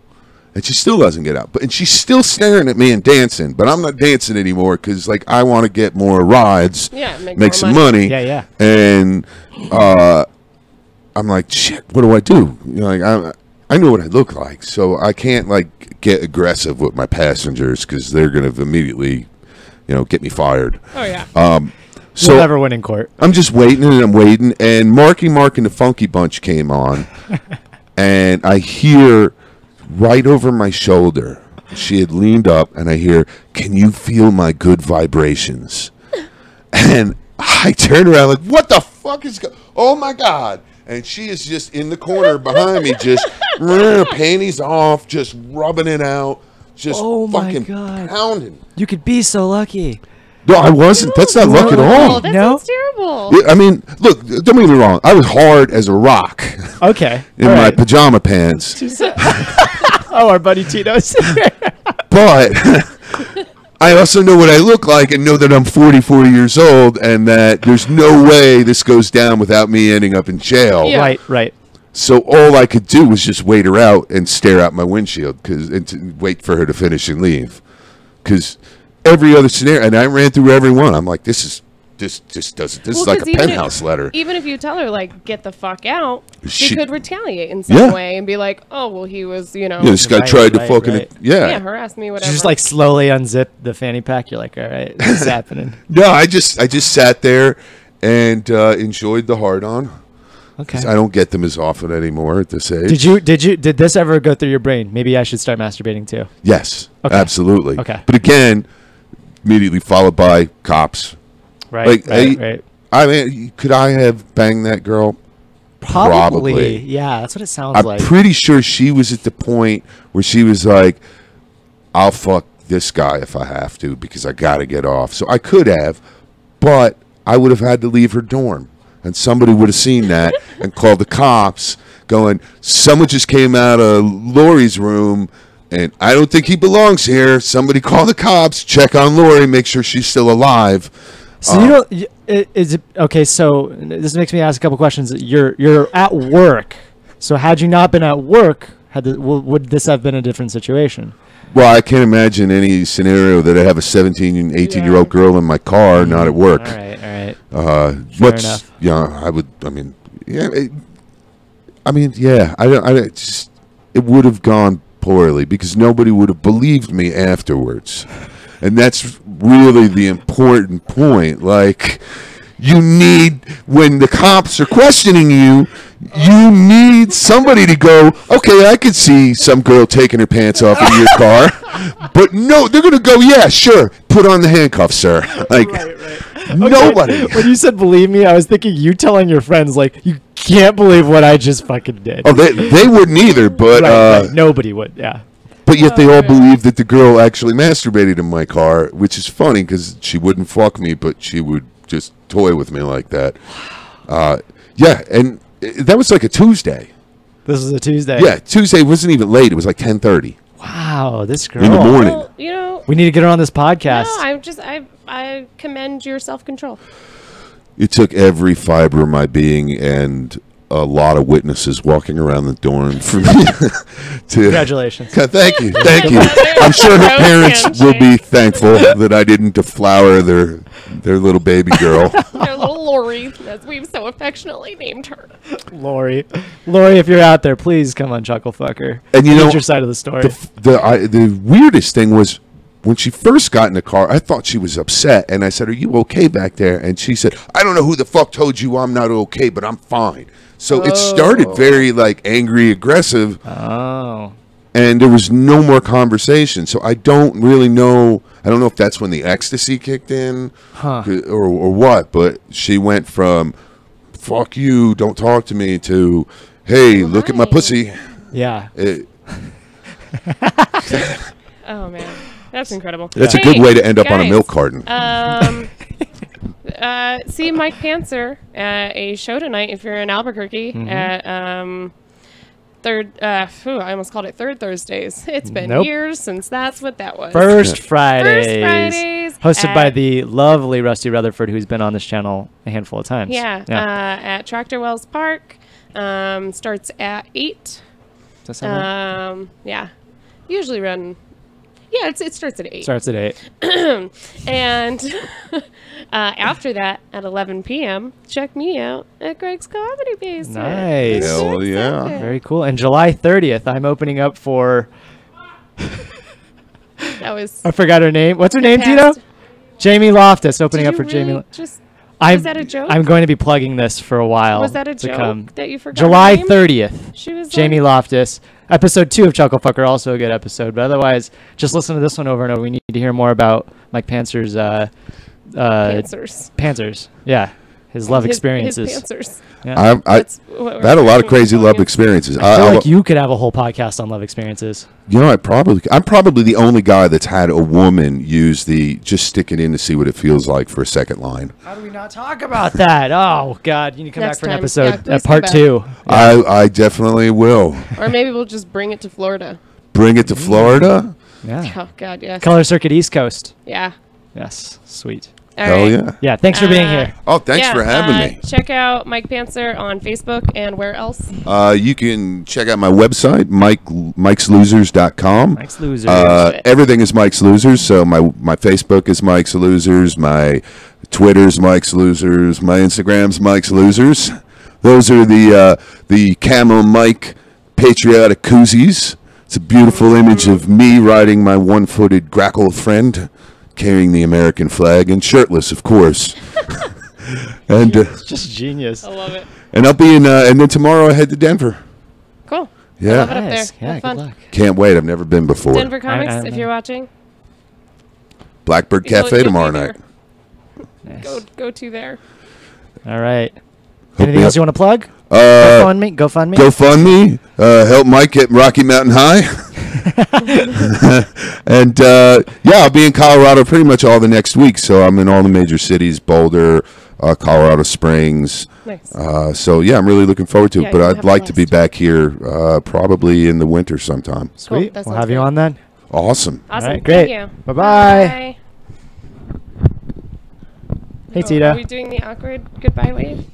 Speaker 3: And she still doesn't get out. And she's still staring at me and dancing. But I'm not dancing anymore because, like, I want to get more rides.
Speaker 2: Yeah, make
Speaker 3: make
Speaker 2: more
Speaker 3: some
Speaker 2: money.
Speaker 3: money.
Speaker 1: Yeah.
Speaker 3: And I'm like, shit, what do I do? You know, like, I know what I look like. So I can't, like, get aggressive with my passengers because they're going to immediately, you know, get me fired.
Speaker 2: Oh, yeah.
Speaker 3: So
Speaker 1: You'll never win in court.
Speaker 3: I'm just waiting and I'm waiting, and Marky Mark and the Funky Bunch came on, and I hear right over my shoulder, she had leaned up, and I hear, can you feel my good vibrations? And I turn around like, what the fuck is oh my God. And she is just in the corner behind me, just panties off, just rubbing it out, just
Speaker 1: Oh my
Speaker 3: fucking
Speaker 1: God.
Speaker 3: pounding.
Speaker 1: You could be so lucky.
Speaker 3: No, I wasn't. That's not luck at
Speaker 2: Oh,
Speaker 3: all.
Speaker 2: that
Speaker 1: No?
Speaker 2: sounds terrible.
Speaker 3: Yeah, I mean, look, don't get me wrong. I was hard as a rock
Speaker 1: Okay.
Speaker 3: in
Speaker 1: All
Speaker 3: my
Speaker 1: right.
Speaker 3: pajama pants,
Speaker 1: Oh, our buddy Tito's.
Speaker 3: but I also know what I look like and know that I'm 44 years old and that there's no way this goes down without me ending up in jail.
Speaker 2: Yeah.
Speaker 1: Right.
Speaker 3: So all I could do was just wait her out and stare out my windshield and to wait for her to finish and leave. Because every other scenario, and I ran through every one. I'm like, this doesn't. This is like a
Speaker 2: 'cause even
Speaker 3: penthouse letter.
Speaker 2: Even if you tell her, like, get the fuck out, she
Speaker 3: She-
Speaker 2: could retaliate in some
Speaker 3: Yeah.
Speaker 2: way and be like, oh, well, he was, you know,
Speaker 3: Yeah, this guy
Speaker 1: Right,
Speaker 3: tried to
Speaker 1: right,
Speaker 3: fucking
Speaker 1: right.
Speaker 2: yeah, harass me, whatever.
Speaker 1: You just like slowly unzip the fanny pack. You're like, all right, what's happening?
Speaker 3: No, I just sat there and enjoyed the hard on.
Speaker 1: Okay.
Speaker 3: I don't get them as often anymore at this age.
Speaker 1: Did this ever go through your brain? Maybe I should start masturbating too.
Speaker 3: Yes,
Speaker 1: Okay.
Speaker 3: absolutely.
Speaker 1: Okay.
Speaker 3: But again, immediately followed by cops.
Speaker 1: Right.
Speaker 3: Like,
Speaker 1: right.
Speaker 3: I mean, could I have banged that girl?
Speaker 1: Probably. Yeah, that's what it sounds
Speaker 3: I'm
Speaker 1: like.
Speaker 3: pretty sure she was at the point where she was like, I'll fuck this guy if I have to because I got to get off. So I could have, but I would have had to leave her dorm. And somebody would have seen that and called the cops going, someone just came out of Lori's room and I don't think he belongs here. Somebody call the cops, check on Lori, make sure she's still alive.
Speaker 1: So you don't. Is it okay? So this makes me ask a couple questions. You're at work. So had you not been at work, would this have been a different situation?
Speaker 3: Well, I can't imagine any scenario that I have a 17 and 18-year-old girl in my car, not at work.
Speaker 1: All right.
Speaker 3: Fair
Speaker 1: enough.
Speaker 3: Yeah, I would. I mean, yeah. Yeah. It would have gone poorly because nobody would have believed me afterwards, and that's really the important point. Like, you need, when the cops are questioning you, you need somebody to go, okay, I could see some girl taking her pants off in your car, but no, they're going to go, yeah, sure, put on the handcuffs, sir. Like, nobody.
Speaker 1: When you said believe me, I was thinking you telling your friends like you can't believe what I just fucking did.
Speaker 3: Oh, they wouldn't either, but
Speaker 1: right. Nobody would. Yeah.
Speaker 3: but yet they all believe that the girl actually masturbated in my car, which is funny because she wouldn't fuck me, but she would just toy with me like that. Yeah, and that was like a Tuesday.
Speaker 1: This was a Tuesday.
Speaker 3: Yeah, Tuesday wasn't even late. It was like 10:30
Speaker 1: Wow, this girl.
Speaker 3: in the morning.
Speaker 2: Well, you know,
Speaker 1: We need to get her on this podcast.
Speaker 2: no, I commend your self-control.
Speaker 3: It took every fiber of my being, and a lot of witnesses walking around the dorm for me to.
Speaker 1: Congratulations.
Speaker 3: Thank you. I'm sure her parents will be thankful that I didn't deflower their little baby girl.
Speaker 2: Their little Lori, as we've so affectionately named her.
Speaker 1: Lori, if you're out there, please come on CHUCKLE.
Speaker 3: And you know
Speaker 1: your side of the story.
Speaker 3: The weirdest thing was when she first got in the car, I thought she was upset, and I said, "Are you okay back there?" And she said, "I don't know who the fuck told you I'm not okay, but I'm fine." So it started very like angry, aggressive.
Speaker 1: Oh.
Speaker 3: And there was no more conversation. So I don't really know. I don't know if that's when the ecstasy kicked in or what. But she went from "fuck you, don't talk to me" to "hey, look at my pussy."
Speaker 1: Yeah.
Speaker 2: Oh man, that's incredible.
Speaker 3: That's a good way to end up on a milk carton.
Speaker 2: See Mike Pantzer at a show tonight if you're in Albuquerque at I almost called it Third Thursdays. It's been years since that's what that was.
Speaker 1: First Fridays.
Speaker 2: First Fridays.
Speaker 1: Hosted by the lovely Rusty Rutherford, who's been on this channel a handful of times.
Speaker 2: Yeah. At Tractor Wells Park. Starts at 8.
Speaker 1: Does that sound right?
Speaker 2: Yeah. Usually run. Yeah, it starts at 8.
Speaker 1: Starts at 8.
Speaker 2: And after that, at 11 p.m., check me out at Greg's Comedy Basement.
Speaker 1: Nice.
Speaker 3: Hell yeah.
Speaker 1: Very cool. And July 30th, I'm opening up for...
Speaker 2: That was...
Speaker 1: I forgot her name. What's her name, Tito? Jamie Loftus, opening up for Jamie.
Speaker 2: Was that a joke?
Speaker 1: I'm going to be plugging this for a while.
Speaker 2: Was that a joke that you forgot?
Speaker 1: July
Speaker 2: her name?
Speaker 1: 30th.
Speaker 2: She was
Speaker 1: Jamie Loftus. Episode 2 of CHUCKLE, also a good episode. But otherwise, just listen to this one over and over. We need to hear more about Mike Panzer's Panzers. Yeah. His love experiences.
Speaker 2: His Panzers.
Speaker 1: Yeah.
Speaker 3: I had a lot of crazy love experiences.
Speaker 1: I feel like you could have a whole podcast on love experiences.
Speaker 3: You know, I'm probably the only guy that's had a woman use the just stick it in to see what it feels like for a second line.
Speaker 1: How do we not talk about that? Oh, God. You need to come back for an episode
Speaker 2: at
Speaker 1: part 2.
Speaker 3: Yeah. I definitely will.
Speaker 2: Or maybe we'll just bring it to Florida.
Speaker 3: Bring it to Florida?
Speaker 1: Yeah.
Speaker 2: Oh, God, yes.
Speaker 1: Color Circuit East Coast.
Speaker 2: Yeah.
Speaker 1: Yes. Sweet.
Speaker 2: All
Speaker 3: Hell
Speaker 2: right.
Speaker 3: yeah.
Speaker 1: Yeah, thanks for being here.
Speaker 3: Oh, thanks for having me.
Speaker 2: Check out Mike Pantzer on Facebook and where else?
Speaker 3: You can check out my website, Mike'sLosers.com.
Speaker 1: Mike's Losers.
Speaker 3: Everything is Mike's Losers. So my Facebook is Mike's Losers. My Twitter's Mike's Losers. My Instagram's Mike's Losers. Those are the Camo Mike patriotic koozies. It's a beautiful image of me riding my one-footed grackle friend, carrying the American flag and shirtless, of course. And
Speaker 1: it's just genius.
Speaker 2: I love it.
Speaker 3: And I'll be in. And then tomorrow I head to Denver.
Speaker 2: Cool.
Speaker 3: Yeah.
Speaker 2: I love it up there.
Speaker 1: Nice. Yeah,
Speaker 2: Have fun.
Speaker 1: good luck.
Speaker 3: Can't wait. I've never been before.
Speaker 2: Denver Comics,
Speaker 1: I
Speaker 2: if you're watching.
Speaker 3: Blackbird
Speaker 2: You'll
Speaker 3: Cafe
Speaker 2: be
Speaker 3: tomorrow
Speaker 2: there.
Speaker 3: night.
Speaker 1: Nice.
Speaker 2: Go to there.
Speaker 1: All right.
Speaker 3: Hook
Speaker 1: Anything
Speaker 3: me
Speaker 1: else
Speaker 3: up.
Speaker 1: you want to plug?
Speaker 3: GoFundMe.
Speaker 1: GoFundMe.
Speaker 3: Help Mike get Rocky Mountain High. And yeah, I'll be in Colorado pretty much all the next week. So I'm in all the major cities: Boulder, Colorado Springs.
Speaker 2: Nice.
Speaker 3: So yeah, I'm really looking forward to it.
Speaker 2: Yeah,
Speaker 3: But
Speaker 2: you'll
Speaker 3: I'd
Speaker 2: have
Speaker 3: like
Speaker 2: a
Speaker 3: to be
Speaker 2: blast.
Speaker 3: back here probably in the winter sometime.
Speaker 1: Sweet.
Speaker 2: That
Speaker 1: We'll
Speaker 2: sounds
Speaker 1: have you
Speaker 2: great.
Speaker 1: on then.
Speaker 3: Awesome.
Speaker 2: Awesome.
Speaker 1: All right, great.
Speaker 2: Thank you.
Speaker 1: Bye-bye.
Speaker 2: Bye.
Speaker 1: Hey,
Speaker 2: Oh,
Speaker 1: Tito.
Speaker 2: Are we doing the awkward goodbye wave?